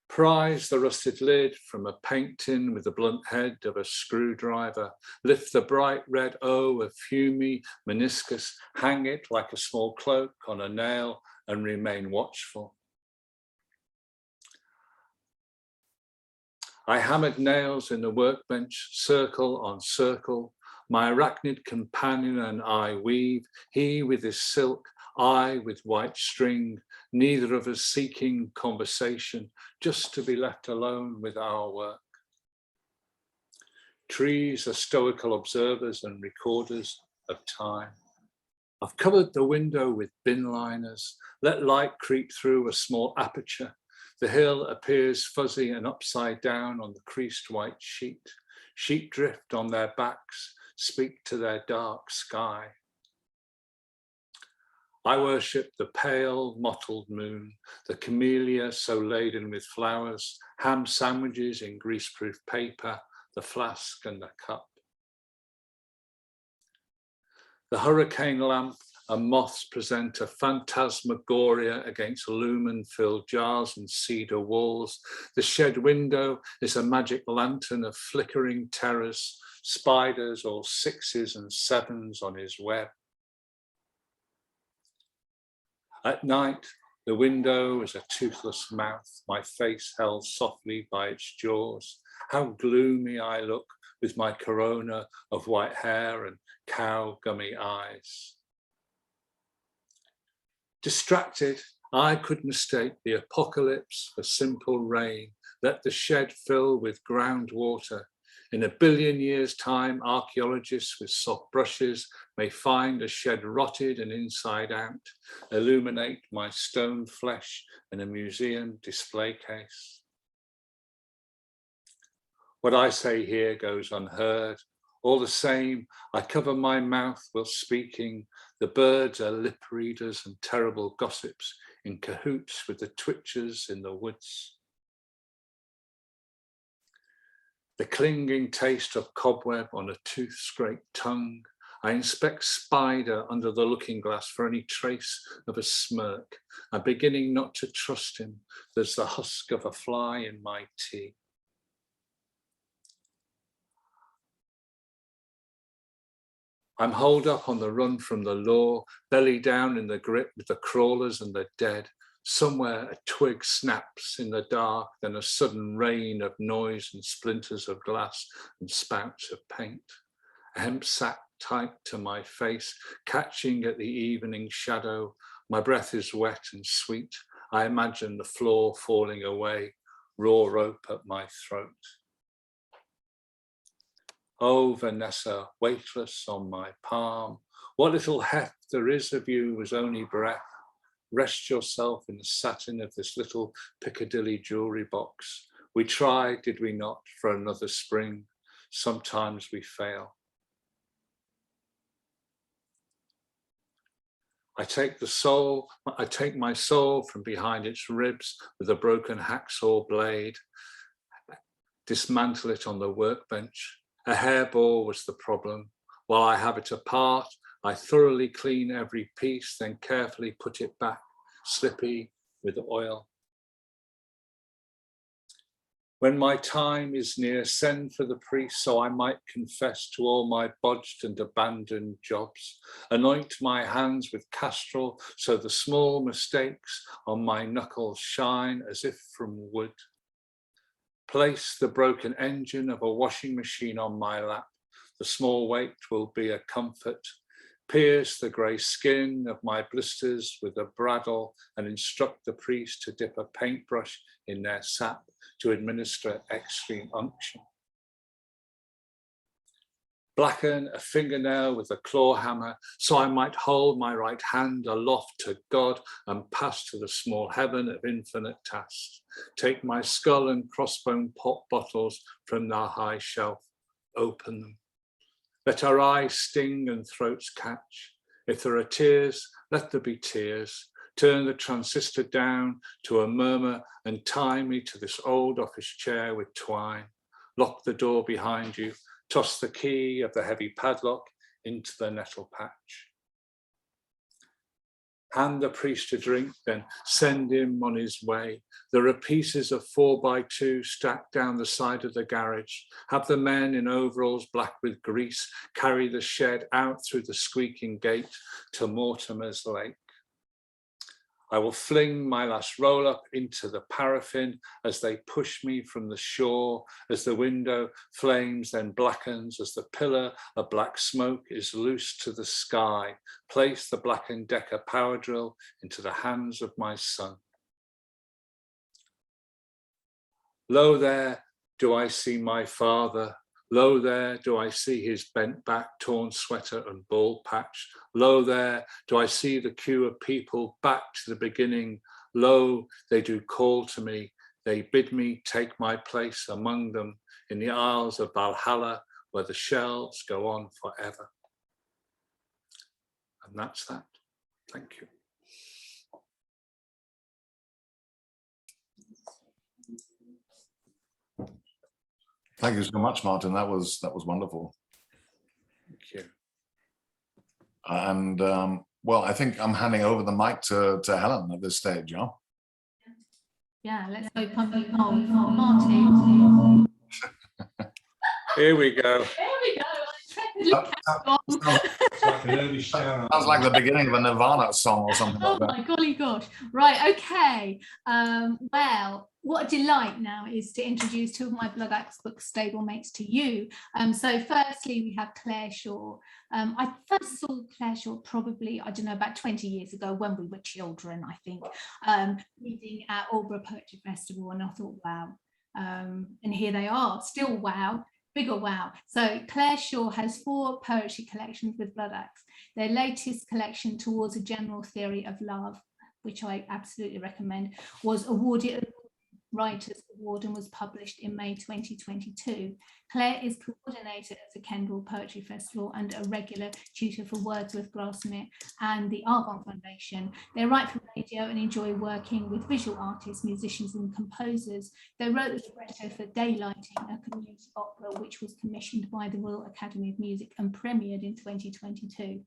Prise the rusted lid from a paint tin with the blunt head of a screwdriver. Lift the bright red O of Fumi meniscus, hang it like a small cloak on a nail and remain watchful. I hammered nails in the workbench, circle on circle. My arachnid companion and I weave, he with his silk, I with white string, neither of us seeking conversation, just to be left alone with our work. Trees are stoical observers and recorders of time. I've covered the window with bin liners, let light creep through a small aperture. The hill appears fuzzy and upside down on the creased white sheet. Sheep drift on their backs, speak to their dark sky. I worship the pale, mottled moon, the camellia so laden with flowers, ham sandwiches in greaseproof paper, the flask and the cup. The hurricane lamp and moths present a phantasmagoria against lumen-filled jars and cedar walls. The shed window is a magic lantern of flickering terrors, spiders all 6s and 7s on his web. At night, the window is a toothless mouth, my face held softly by its jaws. How gloomy I look with my corona of white hair and cow gummy eyes. Distracted, I could mistake the apocalypse for simple rain, let the shed fill with groundwater. In 1 billion years' time, archaeologists with soft brushes may find a shed rotted and inside out, illuminate my stone flesh in a museum display case. What I say here goes unheard. All the same, I cover my mouth while speaking. The birds are lip readers and terrible gossips in cahoots with the twitchers in the woods. The clinging taste of cobweb on a tooth-scraped tongue. I inspect Spider under the looking glass for any trace of a smirk. I'm beginning not to trust him. There's the husk of a fly in my tea. I'm holed up on the run from the law, belly down in the grip with the crawlers and the dead. Somewhere a twig snaps in the dark, then a sudden rain of noise and splinters of glass and spouts of paint. A hemp sack tight to my face, catching at the evening shadow. My breath is wet and sweet. I imagine the floor falling away, raw rope at my throat. Oh, Vanessa, weightless on my palm, what little heft there is of you was only breath. Rest yourself in the satin of this little Piccadilly jewelry box. We tried, did we not, for another spring? Sometimes we fail. I take my soul from behind its ribs with a broken hacksaw blade, dismantle it on the workbench. A hairball was the problem. While I have it apart, I thoroughly clean every piece, then carefully put it back, slippy with oil. When my time is near, send for the priest so I might confess to all my bodged and abandoned jobs. Anoint my hands with castrol so the small mistakes on my knuckles shine as if from wood. Place the broken engine of a washing machine on my lap. The small weight will be a comfort. Pierce the grey skin of my blisters with a bradle and instruct the priest to dip a paintbrush in their sap to administer extreme unction. Blacken a fingernail with a claw hammer so I might hold my right hand aloft to God and pass to the small heaven of infinite tasks. Take my skull and crossbone pot bottles from their high shelf, open them. Let our eyes sting and throats catch. If there are tears, let there be tears. Turn the transistor down to a murmur and tie me to this old office chair with twine. Lock the door behind you. Toss the key of the heavy padlock into the nettle patch. Hand the priest a drink, then send him on his way. There are pieces of 4x2 stacked down the side of the garage. Have the men in overalls black with grease carry the shed out through the squeaking gate to Mortimer's Lake. I will fling my last roll up into the paraffin as they push me from the shore, as the window flames then blackens, as the pillar of black smoke is loosed to the sky. Place the Black & Decker power drill into the hands of my son. Lo there, do I see my father. Lo there, do I see his bent back, torn sweater and bald patch. Lo there, do I see the queue of people back to the beginning. Lo, they do call to me. They bid me take my place among them in the aisles of Valhalla, where the shells go on forever. And that's that. Thank you. Thank you so much, Martin. That was wonderful. Thank you. And well, I think I'm handing over the mic to Helen at this stage, yeah? Yeah, let's go pumping hole for Martin. Here we go. There we go. Sounds like the beginning of a Nirvana song or something Oh like that. my golly gosh. Right, okay. Well, what a delight now is to introduce two of my Blood Axe book stablemates to you. So firstly, we have Clare Shaw. I first saw Clare Shaw probably, I don't know, about 20 years ago when we were children, I think, reading at Aldeburgh Poetry Festival, and I thought, wow. And here they are, still wow. Bigger wow. So Clare Shaw has 4 poetry collections with Blood Axe. Their latest collection, Towards a General Theory of Love, which I absolutely recommend, was awarded a Writers Award and was published in May 2022. Clare is coordinator at the Kendal Poetry Festival and a regular tutor for Wordsworth Grassmere and the Argonne Foundation. They write for radio and enjoy working with visual artists, musicians and composers. They wrote the libretto for Daylighting, a community opera which was commissioned by the Royal Academy of Music and premiered in 2022.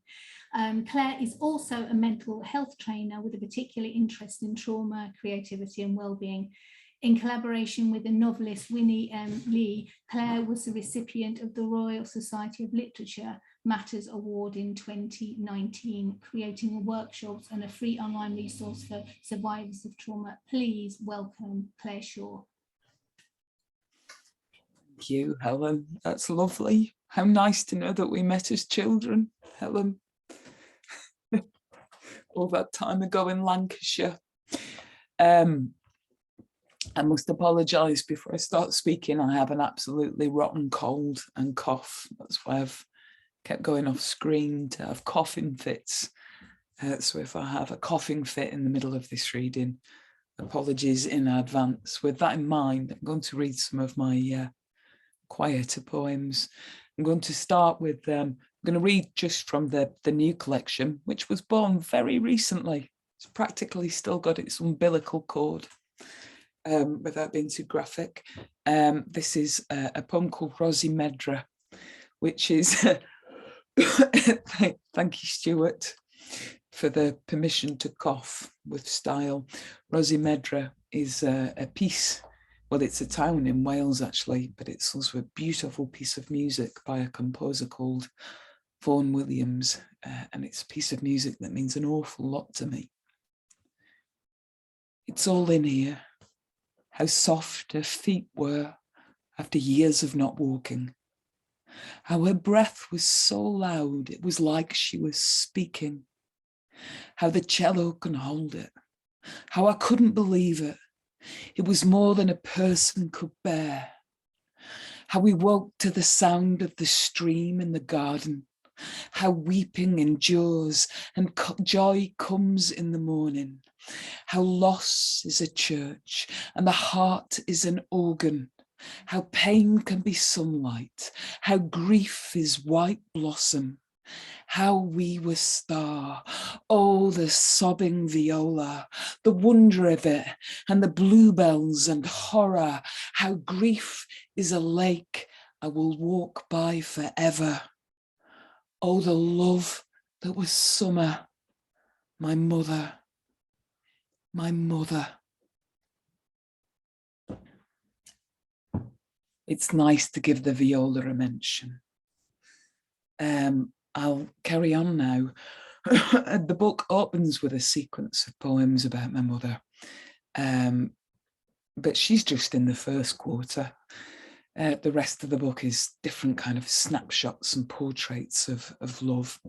Clare is also a mental health trainer with a particular interest in trauma, creativity and well-being. In collaboration with the novelist Winnie M. Lee, Clare was the recipient of the Royal Society of Literature Matters Award in 2019, creating workshops and a free online resource for survivors of trauma. Please welcome Clare Shaw. Thank you, Helen. That's lovely. How nice to know that we met as children, Helen. All that time ago in Lancashire. I must apologise before I start speaking. I have an absolutely rotten cold and cough. That's why I've kept going off screen to have coughing fits. So if I have a coughing fit in the middle of this reading, apologies in advance. With that in mind, I'm going to read some of my quieter poems. I'm going to start with, I'm going to read just from the new collection, which was born very recently. It's practically still got its umbilical cord. Without being too graphic. This is a poem called Rosie Medra, which is, thank you, Stuart, for the permission to cough with style. Rosie Medra is a piece, well, it's a town in Wales actually, but it's also a beautiful piece of music by a composer called Vaughan Williams, and it's a piece of music that means an awful lot to me. It's all in here. how soft her feet were after years of not walking, how her breath was so loud it was like she was speaking, how the cello can hold it, how I couldn't believe it. It was more than a person could bear. How we woke to the sound of the stream in the garden, how weeping endures and joy comes in the morning, how loss is a church and the heart is an organ, how pain can be sunlight, how grief is white blossom, how we were star. Oh, the sobbing viola, the wonder of it, and the bluebells and horror, how grief is a lake I will walk by forever. Oh, the love that was summer, my mother, my mother. It's nice to give the viola a mention. I'll carry on now. The book opens with a sequence of poems about my mother, but she's just in the first quarter. The rest of the book is different kind of snapshots and portraits of love.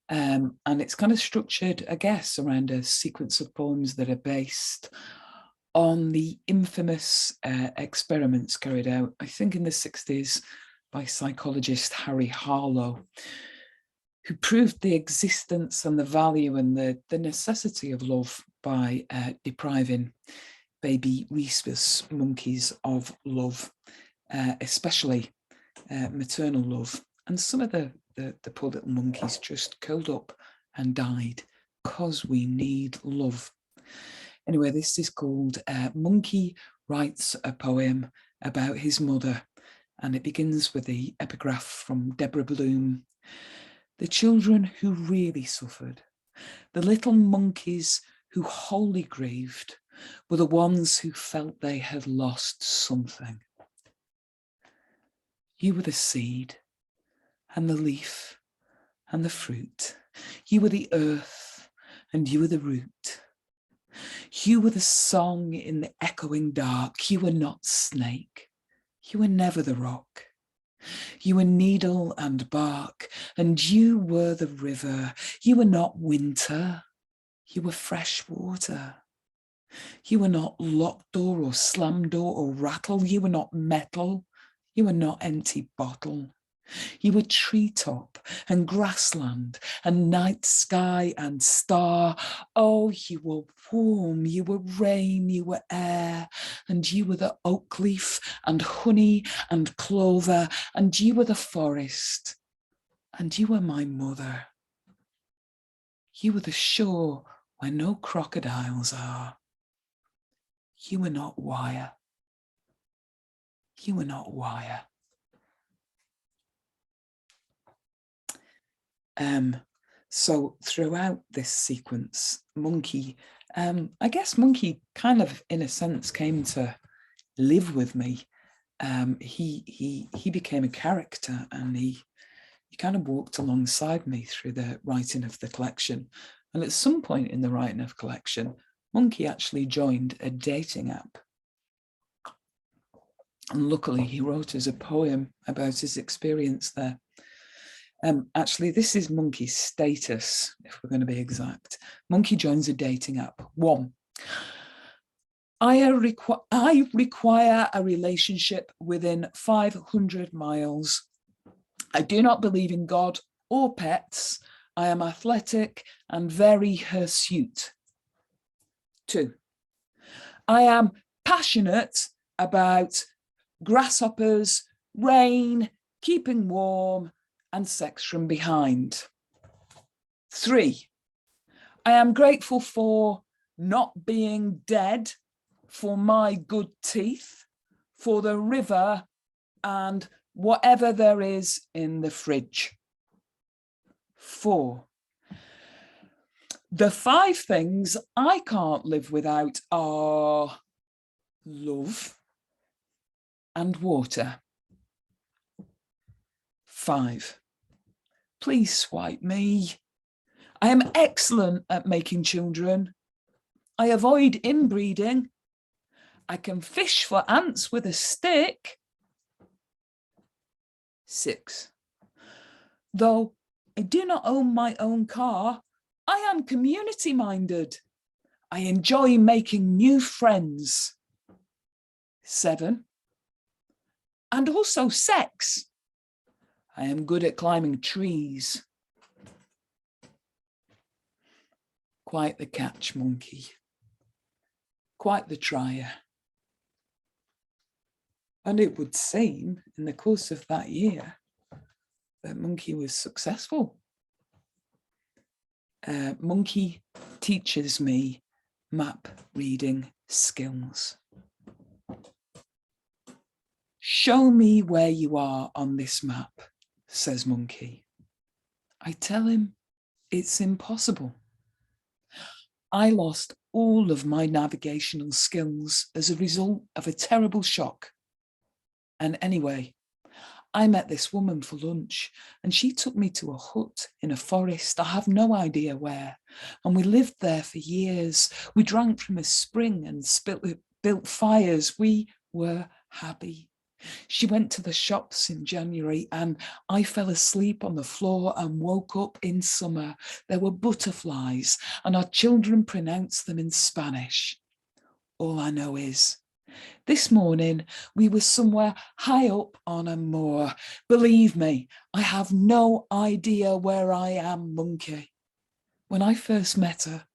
And it's kind of structured, I guess, around a sequence of poems that are based on the infamous experiments carried out, I think in the 60s, by psychologist Harry Harlow, who proved the existence and the value and the necessity of love by depriving baby rhesus monkeys of love, especially maternal love. And some of the poor little monkeys just curled up and died because we need love. Anyway, this is called Monkey Writes a Poem About His Mother, and it begins with the epigraph from Deborah Bloom. The children who really suffered, the little monkeys who wholly grieved, were the ones who felt they had lost something. You were the seed and the leaf and the fruit. You were the earth and you were the root. You were the song in the echoing dark. You were not snake. You were never the rock. You were needle and bark, and you were the river. You were not winter. You were fresh water. You were not locked door or slammed door or rattle. You were not metal. You were not empty bottle. You were treetop and grassland and night sky and star. Oh, you were warm, you were rain, you were air, and you were the oak leaf and honey and clover, and you were the forest, and you were my mother. You were the shore where no crocodiles are. You were not wire. You were not wire. So throughout this sequence, Monkey, I guess Monkey kind of, in a sense, came to live with me. He became a character, and he kind of walked alongside me through the writing of the collection. And at some point in the writing of the collection, Monkey actually joined a dating app. And luckily, he wrote us a poem about his experience there. Actually, this is Monkey's status, if we're going to be exact. Monkey joins a dating app. 1, I require a relationship within 500 miles. I do not believe in God or pets. I am athletic and very hirsute. 2, I am passionate about grasshoppers, rain, keeping warm, and sex from behind. 3, I am grateful for not being dead, for my good teeth, for the river, and whatever there is in the fridge. 4, the 5 things I can't live without are love and water. 5, please swipe me. I am excellent at making children. I avoid inbreeding. I can fish for ants with a stick. 6. Though I do not own my own car, I am community minded. I enjoy making new friends. 7. And also sex. I am good at climbing trees. Quite the catch, Monkey. Quite the trier. And it would seem in the course of that year that Monkey was successful. Monkey teaches me map reading skills. Show me where you are on this map, says Monkey. I tell him it's impossible. I lost all of my navigational skills as a result of a terrible shock. And anyway, I met this woman for lunch and she took me to a hut in a forest. I have no idea where. And we lived there for years. We drank from a spring and built fires. We were happy. She went to the shops in January and I fell asleep on the floor and woke up in summer. There were butterflies and our children pronounced them in Spanish. All I know is this morning we were somewhere high up on a moor. Believe me, I have no idea where I am, Monkey. When I first met her,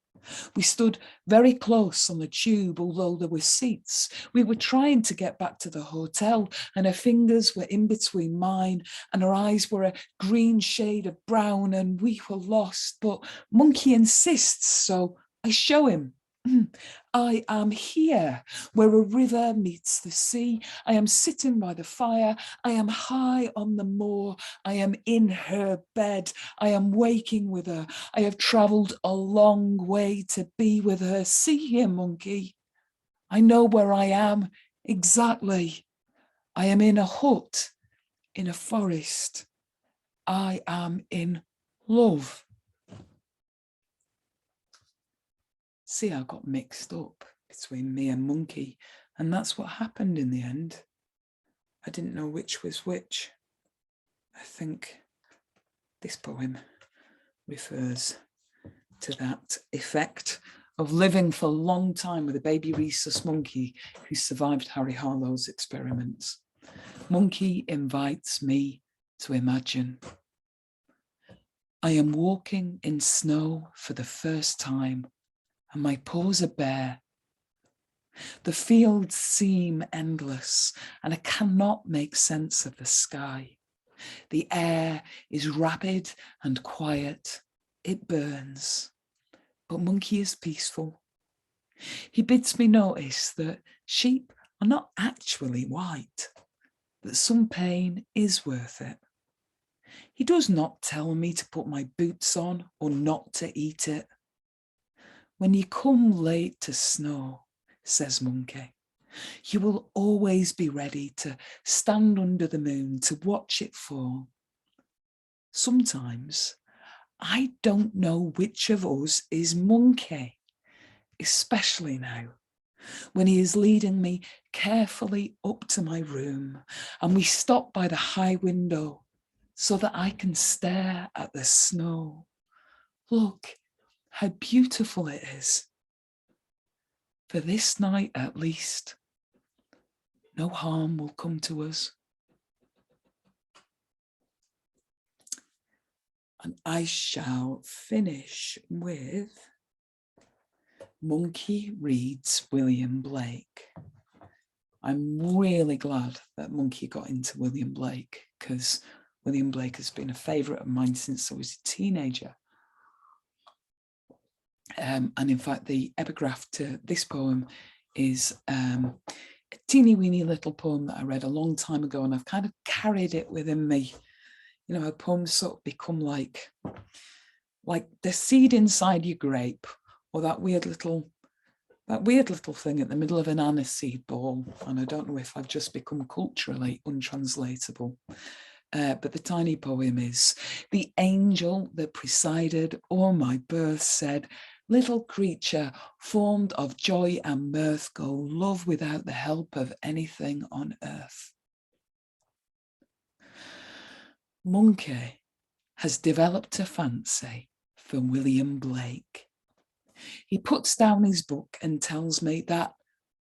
we stood very close on the tube, although there were seats. We were trying to get back to the hotel and her fingers were in between mine and her eyes were a green shade of brown and we were lost. But Monkey insists, so I show him. I am here where a river meets the sea. I am sitting by the fire. I am high on the moor. I am in her bed. I am waking with her. I have travelled a long way to be with her. See here, Monkey. I know where I am exactly. I am in a hut in a forest. I am in love. See, I got mixed up between me and Monkey, and that's what happened in the end. I didn't know which was which. I think this poem refers to that effect of living for a long time with a baby rhesus monkey who survived Harry Harlow's experiments. Monkey invites me to imagine. I am walking in snow for the first time, and my paws are bare. The fields seem endless, and I cannot make sense of the sky. The air is rapid and quiet. It burns, but Monkey is peaceful. He bids me notice that sheep are not actually white, that some pain is worth it. He does not tell me to put my boots on or not to eat it. When you come late to snow, says Monkey, you will always be ready to stand under the moon to watch it fall. Sometimes I don't know which of us is Monkey, especially now, when he is leading me carefully up to my room and we stop by the high window so that I can stare at the snow. Look how beautiful it is. For this night at least, no harm will come to us. And I shall finish with Monkey reads William Blake. I'm really glad that Monkey got into William Blake because William Blake has been a favourite of mine since I was a teenager. And in fact, the epigraph to this poem is a teeny weeny little poem that I read a long time ago, and I've kind of carried it within me. You know, how poems sort of become like the seed inside your grape, or that weird little thing at the middle of an aniseed ball. And I don't know if I've just become culturally untranslatable. But the tiny poem is, the angel that presided o'er my birth said, little creature formed of joy and mirth, go love without the help of anything on earth. Monkey has developed a fancy for William Blake. He puts down his book and tells me that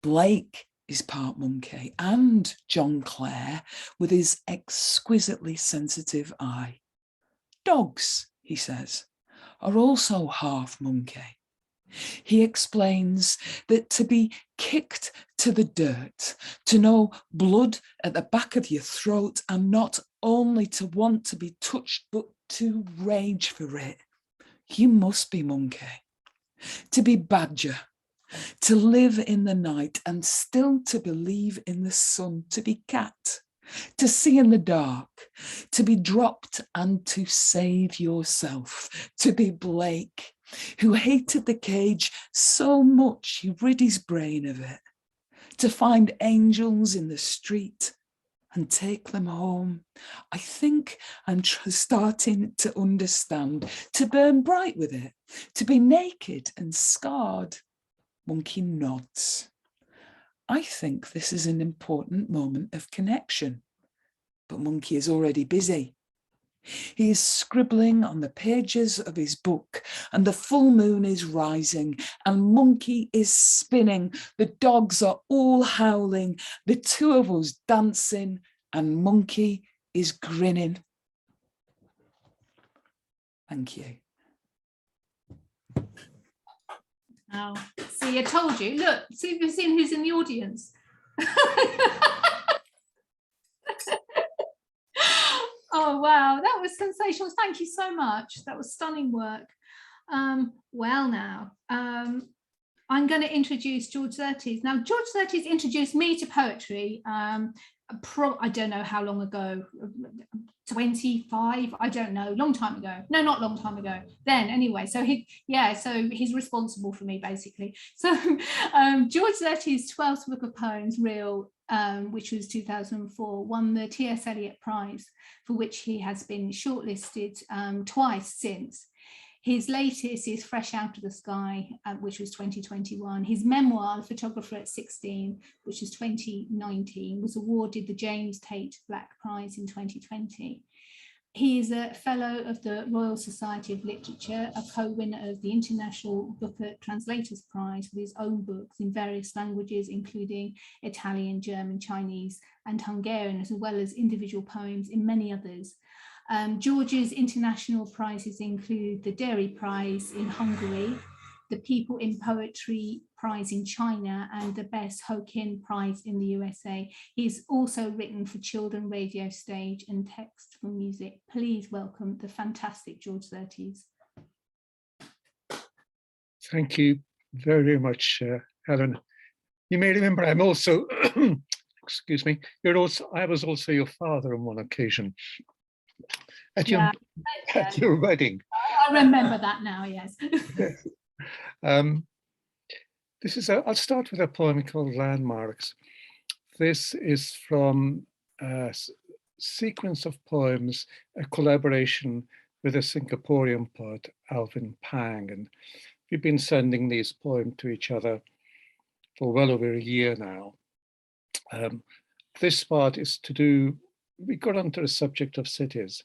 Blake is part monkey, and John Clare with his exquisitely sensitive eye. Dogs, he says, are also half monkey. He explains that to be kicked to the dirt, to know blood at the back of your throat, and not only to want to be touched, but to rage for it, you must be monkey. To be badger, to live in the night and still to believe in the sun, to be cat, to see in the dark, to be dropped and to save yourself, to be Blake, who hated the cage so much he rid his brain of it, to find angels in the street and take them home. I think I'm starting to understand, to burn bright with it, to be naked and scarred. Monkey nods. I think this is an important moment of connection, but Monkey is already busy. He is scribbling on the pages of his book, and the full moon is rising, and Monkey is spinning. The dogs are all howling, the two of us dancing, and Monkey is grinning. Thank you. Oh, see, I told you. Look, see if you've seen who's in the audience. Oh, wow, that was sensational. Thank you so much. That was stunning work. Well, now, I'm going to introduce George Szirtes. Now, George Szirtes introduced me to poetry. I don't know how long ago, 25, I don't know, long time ago. No, not long time ago. Then anyway, so he's responsible for me basically. So George Szirtes' 12th book of poems, Real, which was 2004, won the T.S. Eliot Prize, for which he has been shortlisted twice since. His latest is Fresh Out of the Sky, which was 2021. His memoir, The Photographer at 16, which was 2019, was awarded the James Tate Black Prize in 2020. He is a fellow of the Royal Society of Literature, a co-winner of the International Booker Translators Prize with his own books in various languages, including Italian, German, Chinese, and Hungarian, as well as individual poems in many others. George's international prizes include the Dairy Prize in Hungary, the People in Poetry Prize in China, and the Best Hokin Prize in the USA. He's also written for children radio stage and text for music. Please welcome the fantastic George Szirtes. Thank you very, very much, Helen. You may remember I'm also, excuse me, I was also your father on one occasion. At your wedding. I remember that now, yes. Yes. I'll start with a poem called Landmarks. This is from a sequence of poems, a collaboration with a Singaporean poet, Alvin Pang. And we've been sending these poems to each other for well over a year now. This part is to do, we got onto the subject of cities,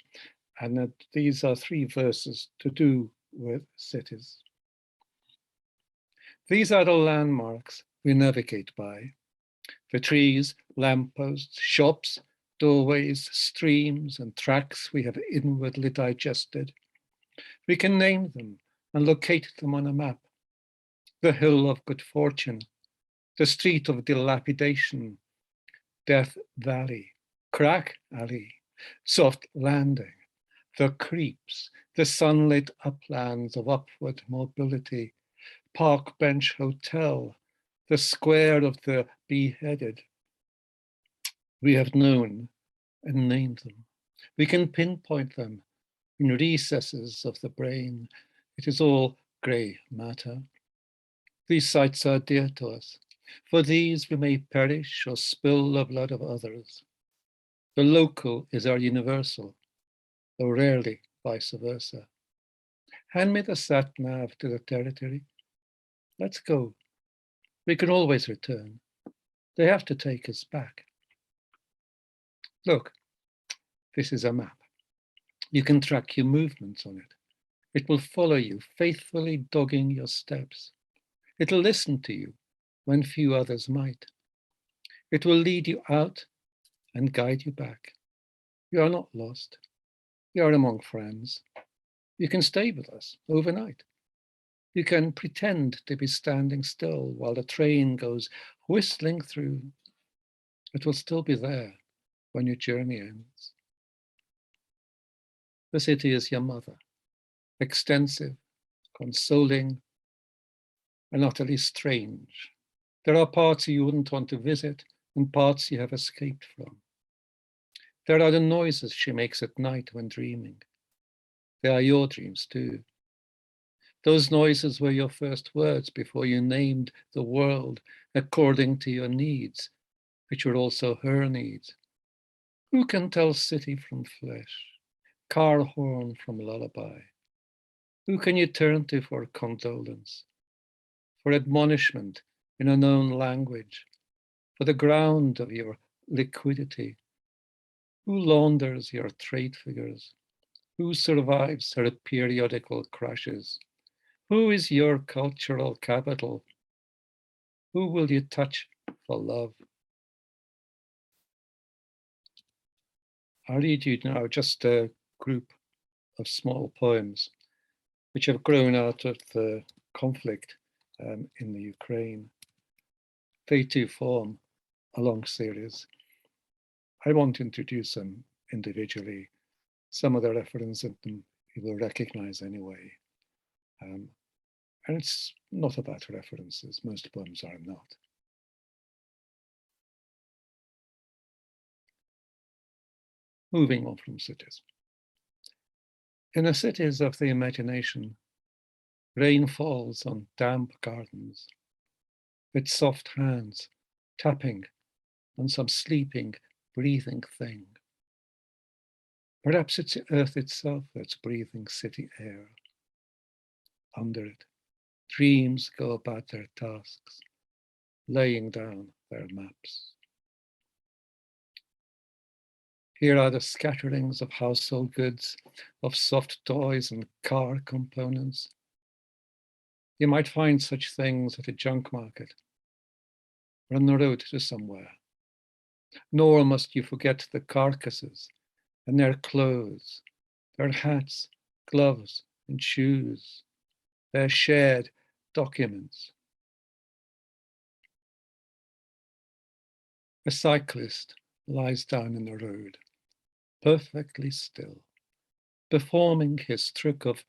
and these are 3 verses to do with cities. These are the landmarks we navigate by. The trees, lampposts, shops, doorways, streams, and tracks we have inwardly digested. We can name them and locate them on a map. The hill of good fortune, the street of dilapidation, Death Valley, Crack Alley, Soft Landing, the creeps, the sunlit uplands of upward mobility, Park Bench Hotel, the square of the beheaded. We have known and named them. We can pinpoint them in recesses of the brain. It is all grey matter. These sites are dear to us. For these we may perish or spill the blood of others. The local is our universal, though rarely vice versa. Hand me the sat-nav to the territory. Let's go. We can always return. They have to take us back. Look, this is a map. You can track your movements on it. It will follow you, faithfully dogging your steps. It'll listen to you when few others might. It will lead you out and guide you back. You are not lost. You are among friends. You can stay with us overnight. You can pretend to be standing still while the train goes whistling through. It will still be there when your journey ends. The city is your mother, extensive, consoling, and utterly strange. There are parts you wouldn't want to visit and parts you have escaped from. There are the noises she makes at night when dreaming. They are your dreams too. Those noises were your first words before you named the world according to your needs, which were also her needs. Who can tell city from flesh, car horn from lullaby? Who can you turn to for condolence, for admonishment in a known language, for the ground of your liquidity? Who launders your trade figures? Who survives her periodical crashes? Who is your cultural capital? Who will you touch for love? I'll read you now just a group of small poems which have grown out of the conflict in the Ukraine. They too form a long series. I won't introduce them individually. Some of the references in them you will recognize anyway. And it's not about references. Most poems are not. Moving on from cities. In the cities of the imagination, rain falls on damp gardens, with soft hands tapping on some sleeping, breathing thing. Perhaps it's the earth itself that's breathing city air. Under it, dreams go about their tasks, laying down their maps. Here are the scatterings of household goods, of soft toys and car components. You might find such things at a junk market or on the road to somewhere. Nor must you forget the carcasses and their clothes, their hats, gloves, and shoes, their shared documents. A cyclist lies down in the road, perfectly still, performing his trick of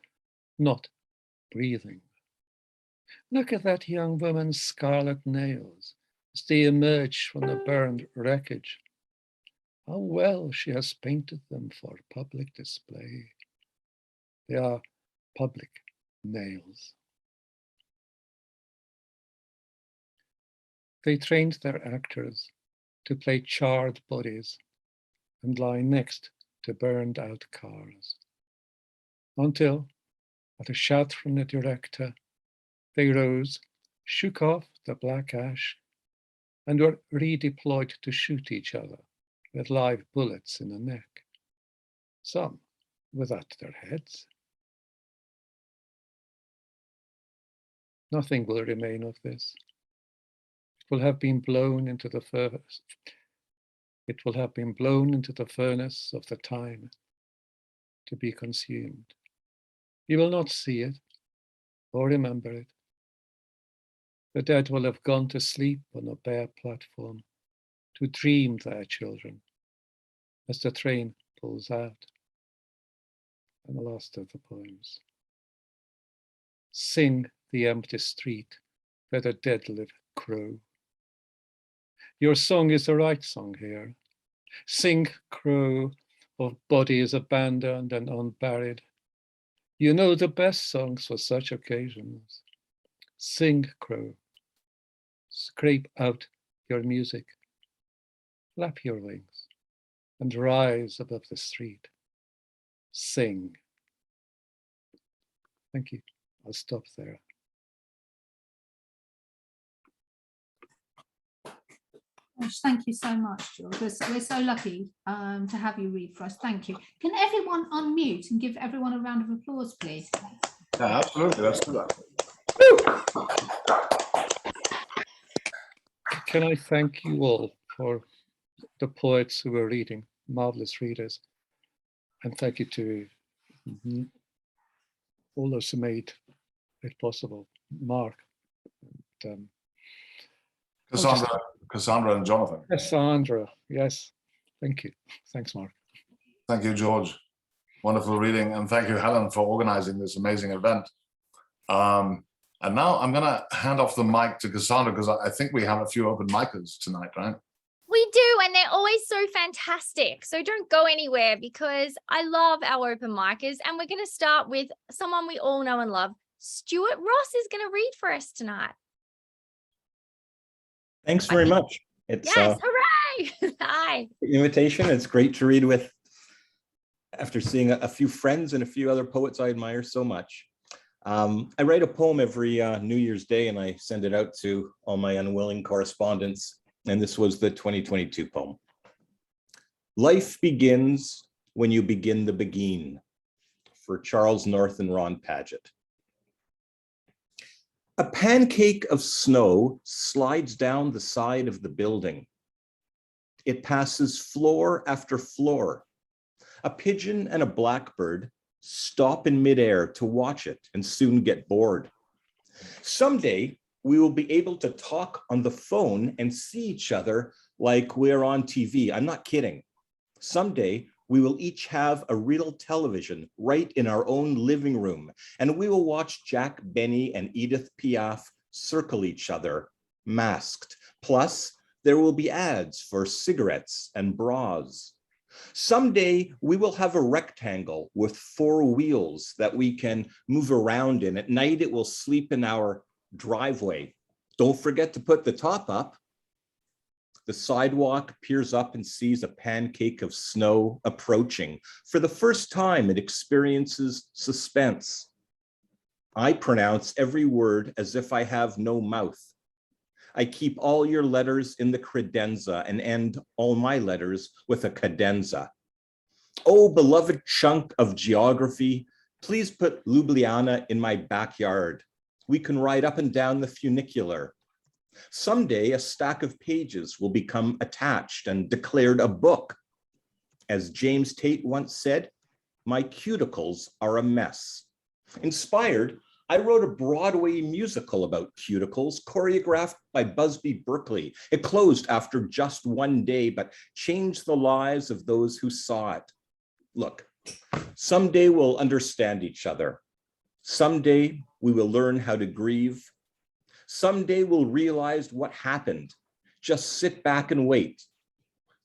not breathing. Look at that young woman's scarlet nails as they emerge from the burned wreckage. How well she has painted them for public display. They are public nails. They trained their actors to play charred bodies and lie next to burned out cars. Until, at a shout from the director, they rose, shook off the black ash, and were redeployed to shoot each other with live bullets in the neck, some without their heads. Nothing will remain of this. It will have been blown into the furnace. It will have been blown into the furnace of the time to be consumed. You will not see it or remember it. The dead will have gone to sleep on a bare platform to dream their children as the train pulls out. And the last of the poems. Sing the empty street where the dead live crow. Your song is the right song here. Sing, crow, of bodies abandoned and unburied. You know the best songs for such occasions. Sing, crow. Scrape out your music. Flap your wings and rise above the street. Sing. Thank you. I'll stop there. Gosh, thank you so much, George. We're so lucky to have you read for us. Thank you. Can everyone unmute and give everyone a round of applause, please? Yeah, absolutely. Let's do that. Can I thank you all for the poets who were reading, marvelous readers, and thank you to all those who made it possible, Mark, and, Cassandra and Jonathan. Cassandra, yes, thank you. Thanks, Mark. Thank you, George. Wonderful reading, and thank you, Helen, for organizing this amazing event. And now I'm going to hand off the mic to Cassandra because I think we have a few open micers tonight, right? We do, and they're always so fantastic. So don't go anywhere because I love our open micers. And we're going to start with someone we all know and love. Stuart Ross is going to read for us tonight. Thanks very much. It's yes, hooray! Hi. Invitation. It's great to read with after seeing a few friends and a few other poets I admire so much. I write a poem every New Year's Day and I send it out to all my unwilling correspondents. And this was the 2022 poem. Life begins when you begin the begin, for Charles North and Ron Paget. A pancake of snow slides down the side of the building. It passes floor after floor. A pigeon and a blackbird stop in midair to watch it and soon get bored. Someday, we will be able to talk on the phone and see each other like we're on TV. I'm not kidding. Someday, we will each have a real television right in our own living room, and we will watch Jack Benny and Edith Piaf circle each other, masked. Plus, there will be ads for cigarettes and bras. Someday, we will have a rectangle with 4 wheels that we can move around in. At night, it will sleep in our driveway. Don't forget to put the top up. The sidewalk peers up and sees a pancake of snow approaching. For the first time, it experiences suspense. I pronounce every word as if I have no mouth. I keep all your letters in the credenza and end all my letters with a cadenza. Oh, beloved chunk of geography, please put Ljubljana in my backyard. We can ride up and down the funicular. Someday a stack of pages will become attached and declared a book. As James Tate once said, my cuticles are a mess. Inspired, I wrote a Broadway musical about cuticles choreographed by Busby Berkeley. It closed after just 1 day, but changed the lives of those who saw it. Look, someday we'll understand each other. Someday we will learn how to grieve. Someday we'll realize what happened. Just sit back and wait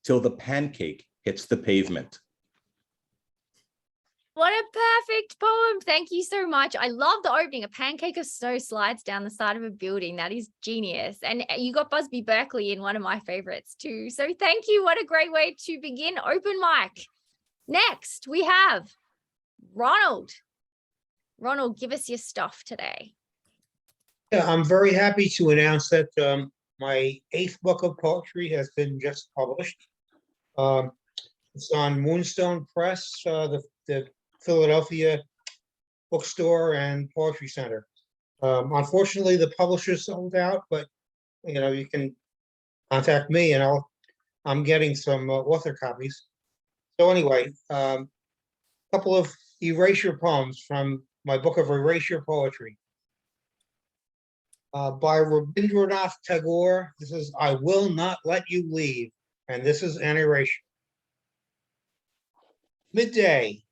till the pancake hits the pavement. What a perfect poem. Thank you so much. I love the opening. A pancake of snow slides down the side of a building. That is genius. And you got Busby Berkeley in one of my favorites too. So thank you. What a great way to begin open mic. Next, we have Ronald. Ronald, give us your stuff today. Yeah, I'm very happy to announce that my 8th book of poetry has been just published. It's on Moonstone Press, the Philadelphia bookstore and poetry center. Unfortunately, the publisher sold out, but you can contact me and I'm getting some author copies. So anyway, a couple of erasure poems from my book of erasure poetry. By Rabindranath Tagore, this is I Will Not Let You Leave, and this is an erasure. Midday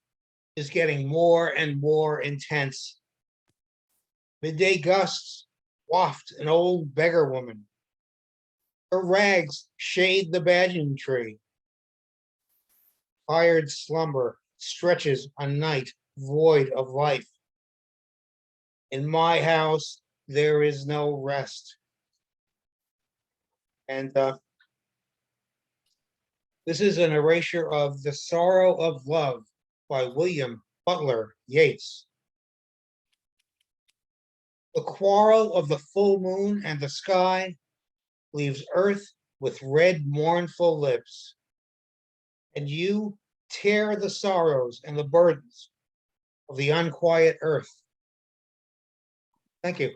is getting more and more intense. Midday gusts waft an old beggar woman. Her rags shade the banyan tree. Tired slumber stretches a night void of life. In my house, there is no rest. And this is an erasure of The Sorrow of Love by William Butler Yeats. The quarrel of the full moon and the sky leaves earth with red, mournful lips. And you tear the sorrows and the burdens of the unquiet earth. Thank you.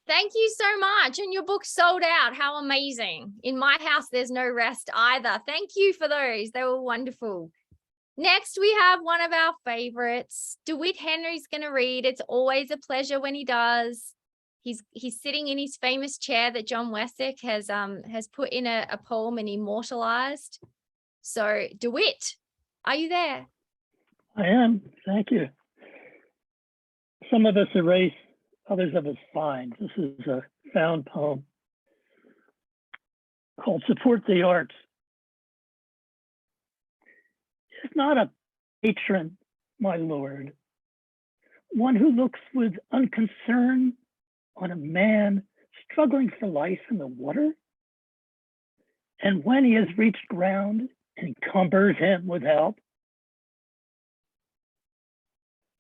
Thank you so much. And your book sold out. How amazing. In my house, there's no rest either. Thank you for those. They were wonderful. Next, we have one of our favorites. DeWitt Henry's going to read. It's always a pleasure when he does. He's sitting in his famous chair that John Wessex has put in a poem and immortalized. So DeWitt, are you there? I am. Thank you. Some of us erase, others of us find. This is a found poem called Support the Arts. Is not a patron, my lord, one who looks with unconcern on a man struggling for life in the water? And when he has reached ground, encumbers him with help?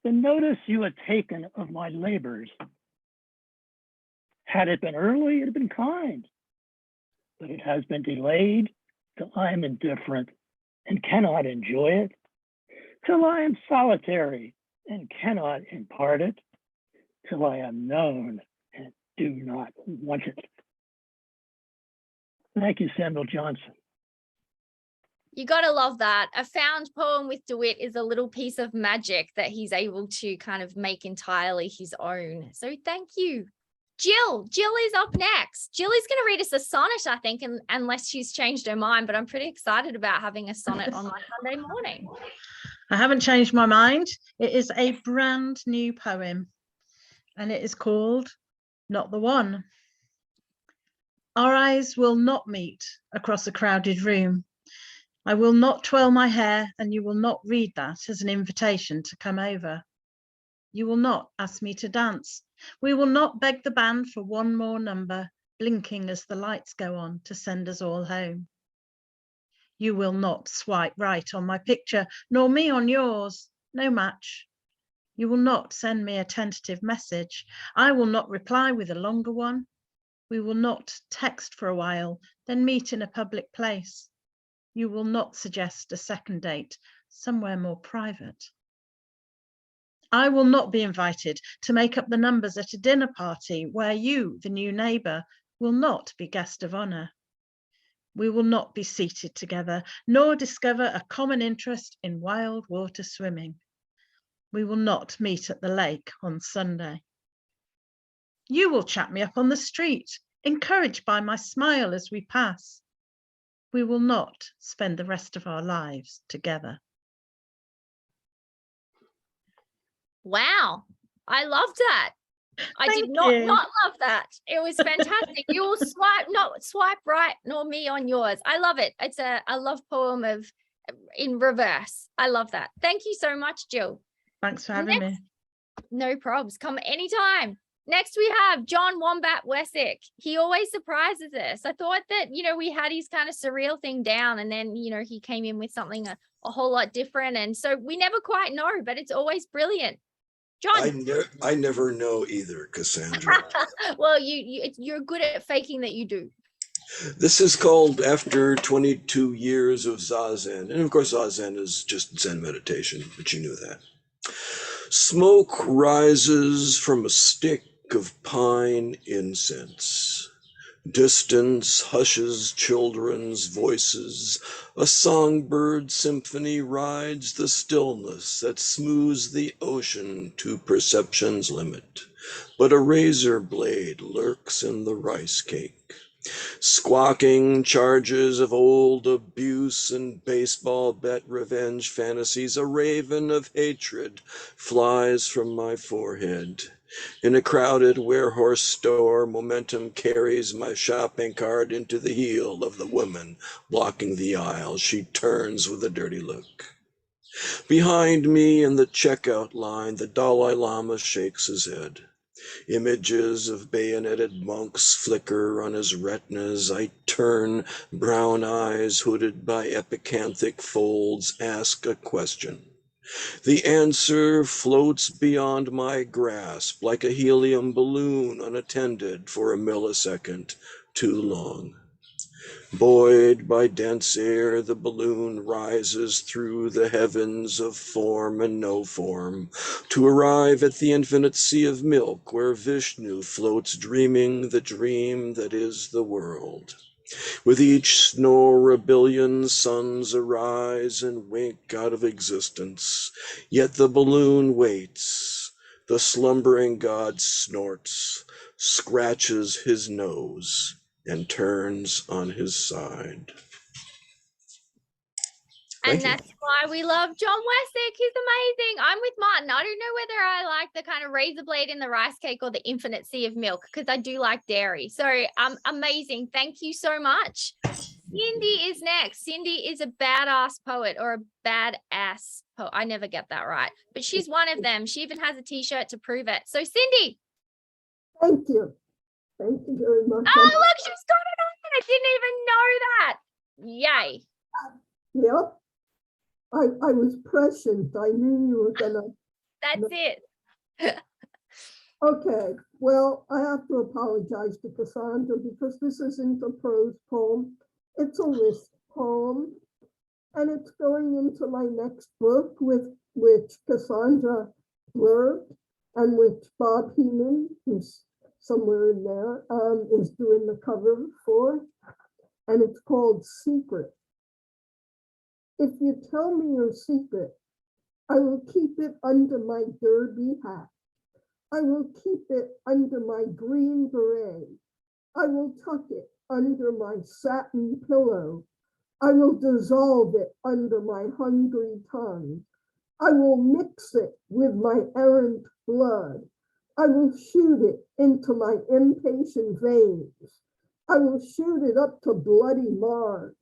The notice you had taken of my labors, had it been early, it had been kind, but it has been delayed till I am indifferent and cannot enjoy it, till I am solitary and cannot impart it, till I am known and do not want it. Thank you, Samuel Johnson. You got to love that. A found poem with DeWitt is a little piece of magic that he's able to kind of make entirely his own. So thank you. Jill is up next. Jill is going to read us a sonnet, I think, unless she's changed her mind, but I'm pretty excited about having a sonnet on my Sunday morning. I haven't changed my mind. It is a brand new poem and it is called Not the One. Our eyes will not meet across a crowded room. I will not twirl my hair and you will not read that as an invitation to come over. You will not ask me to dance. We will not beg the band for one more number, blinking as the lights go on to send us all home. You will not swipe right on my picture, nor me on yours, no match. You will not send me a tentative message. I will not reply with a longer one. We will not text for a while, then meet in a public place. You will not suggest a second date, somewhere more private. I will not be invited to make up the numbers at a dinner party where you, the new neighbour, will not be guest of honour. We will not be seated together, nor discover a common interest in wild water swimming. We will not meet at the lake on Sunday. You will chat me up on the street, encouraged by my smile as we pass. We will not spend the rest of our lives together. Wow, I loved that. I did not love that. It was fantastic. You will not swipe right, nor me on yours. I love it. It's a love poem in reverse. I love that. Thank you so much, Jill. Thanks for having me. No probs. Come anytime. Next, we have John Wombat Wessex. He always surprises us. I thought that, we had his kind of surreal thing down and then, he came in with something a whole lot different. And so we never quite know, but it's always brilliant. John. I never know either, Cassandra. Well, you're good at faking that you do. This is called After 22 Years of Zazen. And of course, Zazen is just Zen meditation, but you knew that. Smoke rises from a stick of pine incense. Distance hushes children's voices. A songbird symphony rides the stillness that smooths the ocean to perception's limit. But a razor blade lurks in the rice cake. Squawking charges of old abuse and baseball bet revenge fantasies, a raven of hatred flies from my forehead. In a crowded warehorse store, momentum carries my shopping cart into the heel of the woman blocking the aisle. She turns with a dirty look. Behind me in the checkout line, the Dalai Lama shakes his head. Images of bayoneted monks flicker on his retinas. I turn, brown eyes hooded by epicanthic folds, ask a question. The answer floats beyond my grasp like a helium balloon unattended for a millisecond too long. Buoyed by dense air, the balloon rises through the heavens of form and no form to arrive at the infinite sea of milk where Vishnu floats dreaming the dream that is the world. With each snore, a billion suns arise and wink out of existence, yet the balloon waits. The slumbering god snorts, scratches his nose, and turns on his side. And Thank you. that's why we love John Westick. He's amazing. I'm with Martin. I don't know whether I like the kind of razor blade in the rice cake or the infinite sea of milk, because I do like dairy. So amazing. Thank you so much. Cindy is next. Cindy is a badass poet, or a badass poet. I never get that right, but she's one of them. She even has a t-shirt to prove it. So Cindy. Thank you. Thank you very much. Oh, look, she's got it on. I didn't even know that. Yay. Yep. I was prescient. I knew you were gonna. That's it. Okay. Well, I have to apologize to Cassandra because this isn't a prose poem. It's a list poem, and it's going into my next book, with which Cassandra blurbed, and which Bob Heenan, who's somewhere in there, is doing the cover for, and it's called Secret. If you tell me your secret, I will keep it under my derby hat. I will keep it under my green beret. I will tuck it under my satin pillow. I will dissolve it under my hungry tongue. I will mix it with my errant blood. I will shoot it into my impatient veins. I will shoot it up to bloody Mars.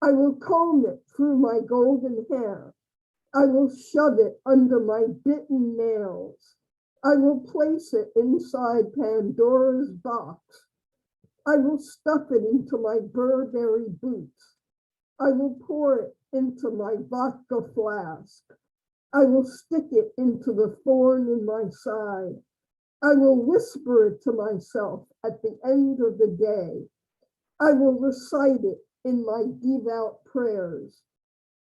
I will comb it through my golden hair. I will shove it under my bitten nails. I will place it inside Pandora's box. I will stuff it into my Burberry boots. I will pour it into my vodka flask. I will stick it into the thorn in my side. I will whisper it to myself at the end of the day. I will recite it in my devout prayers.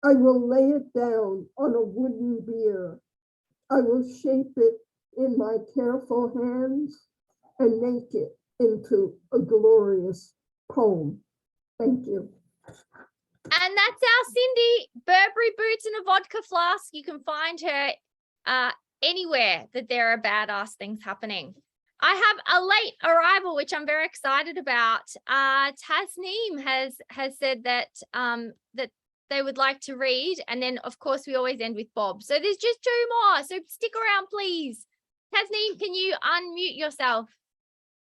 I will lay it down on a wooden bier. I will shape it in my careful hands and make it into a glorious poem. Thank you. And that's our Cindy. Burberry boots and a vodka flask. You can find her anywhere that there are badass things happening. I have a late arrival, which I'm very excited about. Tasneem has said that that they would like to read, and then of course we always end with Bob. So there's just two more. So stick around, please. Tasneem, can you unmute yourself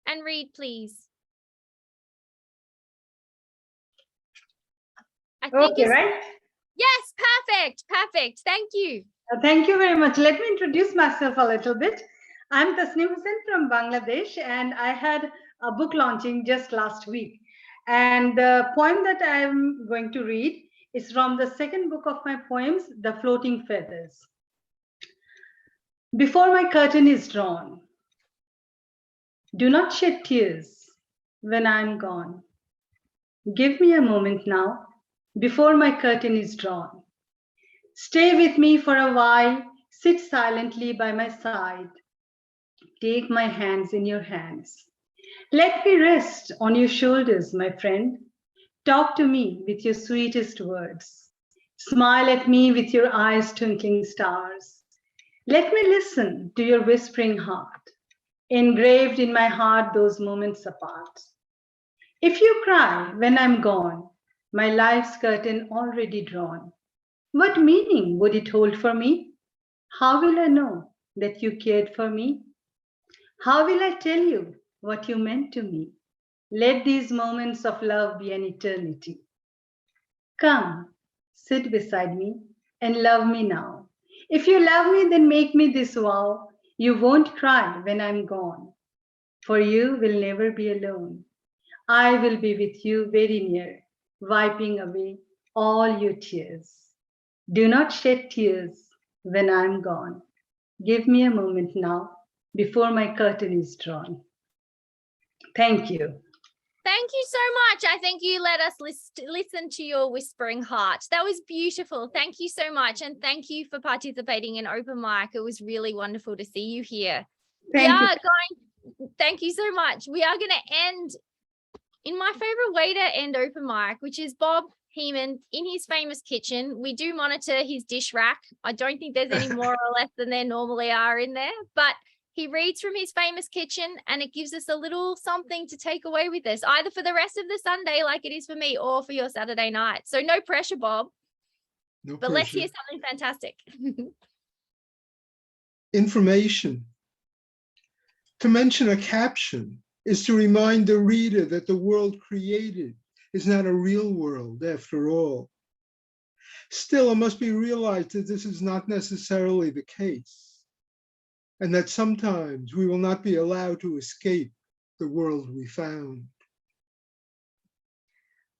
and read, please? I think okay, right? Yes, perfect. Thank you. Thank you very much. Let me introduce myself a little bit. I'm Tasneem Hussain from Bangladesh, and I had a book launching just last week. And the poem that I'm going to read is from the second book of my poems, The Floating Feathers. Before my curtain is drawn, do not shed tears when I'm gone. Give me a moment now before my curtain is drawn. Stay with me for a while, sit silently by my side. Take my hands in your hands. Let me rest on your shoulders, my friend. Talk to me with your sweetest words. Smile at me with your eyes twinkling stars. Let me listen to your whispering heart, engraved in my heart those moments apart. If you cry when I'm gone, my life's curtain already drawn, what meaning would it hold for me? How will I know that you cared for me? How will I tell you what you meant to me? Let these moments of love be an eternity. Come, sit beside me and love me now. If you love me, then make me this vow. You won't cry when I'm gone, for you will never be alone. I will be with you very near, wiping away all your tears. Do not shed tears when I'm gone. Give me a moment now before my curtain is drawn. Thank you. Thank you so much. I think you let us listen to your whispering heart. That was beautiful. Thank you so much. And thank you for participating in Open Mic. It was really wonderful to see you here. Thank you so much. We are going to end in my favorite way to end Open Mic, which is Bob Heeman in his famous kitchen. We do monitor his dish rack. I don't think there's any more or less than there normally are in there, but he reads from his famous kitchen and it gives us a little something to take away with us, either for the rest of the Sunday like it is for me or for your Saturday night. So no pressure, Bob. No but pressure. Let's hear something fantastic. Information. To mention a caption is to remind the reader that the world created is not a real world after all. Still, it must be realized that this is not necessarily the case, and that sometimes we will not be allowed to escape the world we found.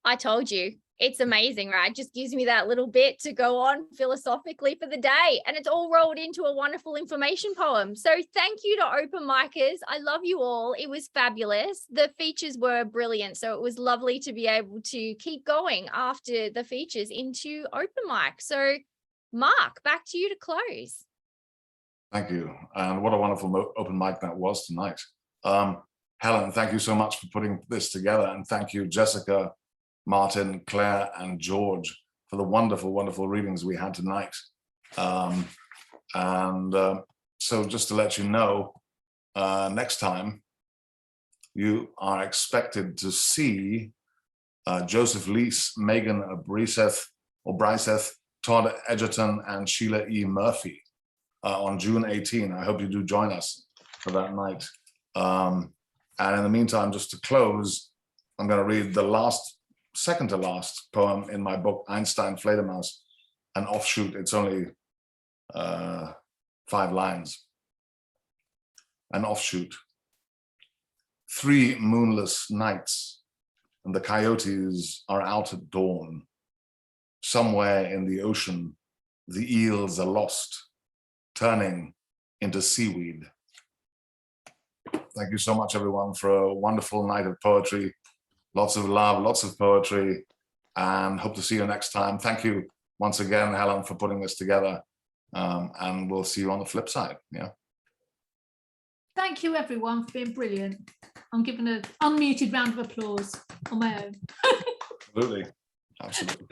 I told you, it's amazing, right? It just gives me that little bit to go on philosophically for the day. And it's all rolled into a wonderful information poem. So thank you to Open Micers. I love you all. It was fabulous. The features were brilliant. So it was lovely to be able to keep going after the features into Open Mic. So Mark, back to you to close. Thank you. And what a wonderful open mic that was tonight. Helen, thank you so much for putting this together. And thank you, Jessica, Martin, Claire, and George for the wonderful, wonderful readings we had tonight. So just to let you know, next time you are expected to see Joseph Leese, Megan Bryceth, Todd Edgerton, and Sheila E. Murphy on June 18. I hope you do join us for that night. And in the meantime, just to close, I'm going to read the second to last poem in my book, Einstein Fledermaus, an offshoot. It's only 5 lines. An offshoot. 3 moonless nights, and the coyotes are out at dawn. Somewhere in the ocean, the eels are lost, turning into seaweed. Thank you so much, everyone, for a wonderful night of poetry. Lots of love, lots of poetry, and hope to see you next time. Thank you once again, Helen, for putting this together. And we'll see you on the flip side. Yeah. Thank you, everyone, for being brilliant. I'm giving an unmuted round of applause on my own. Absolutely. Absolutely.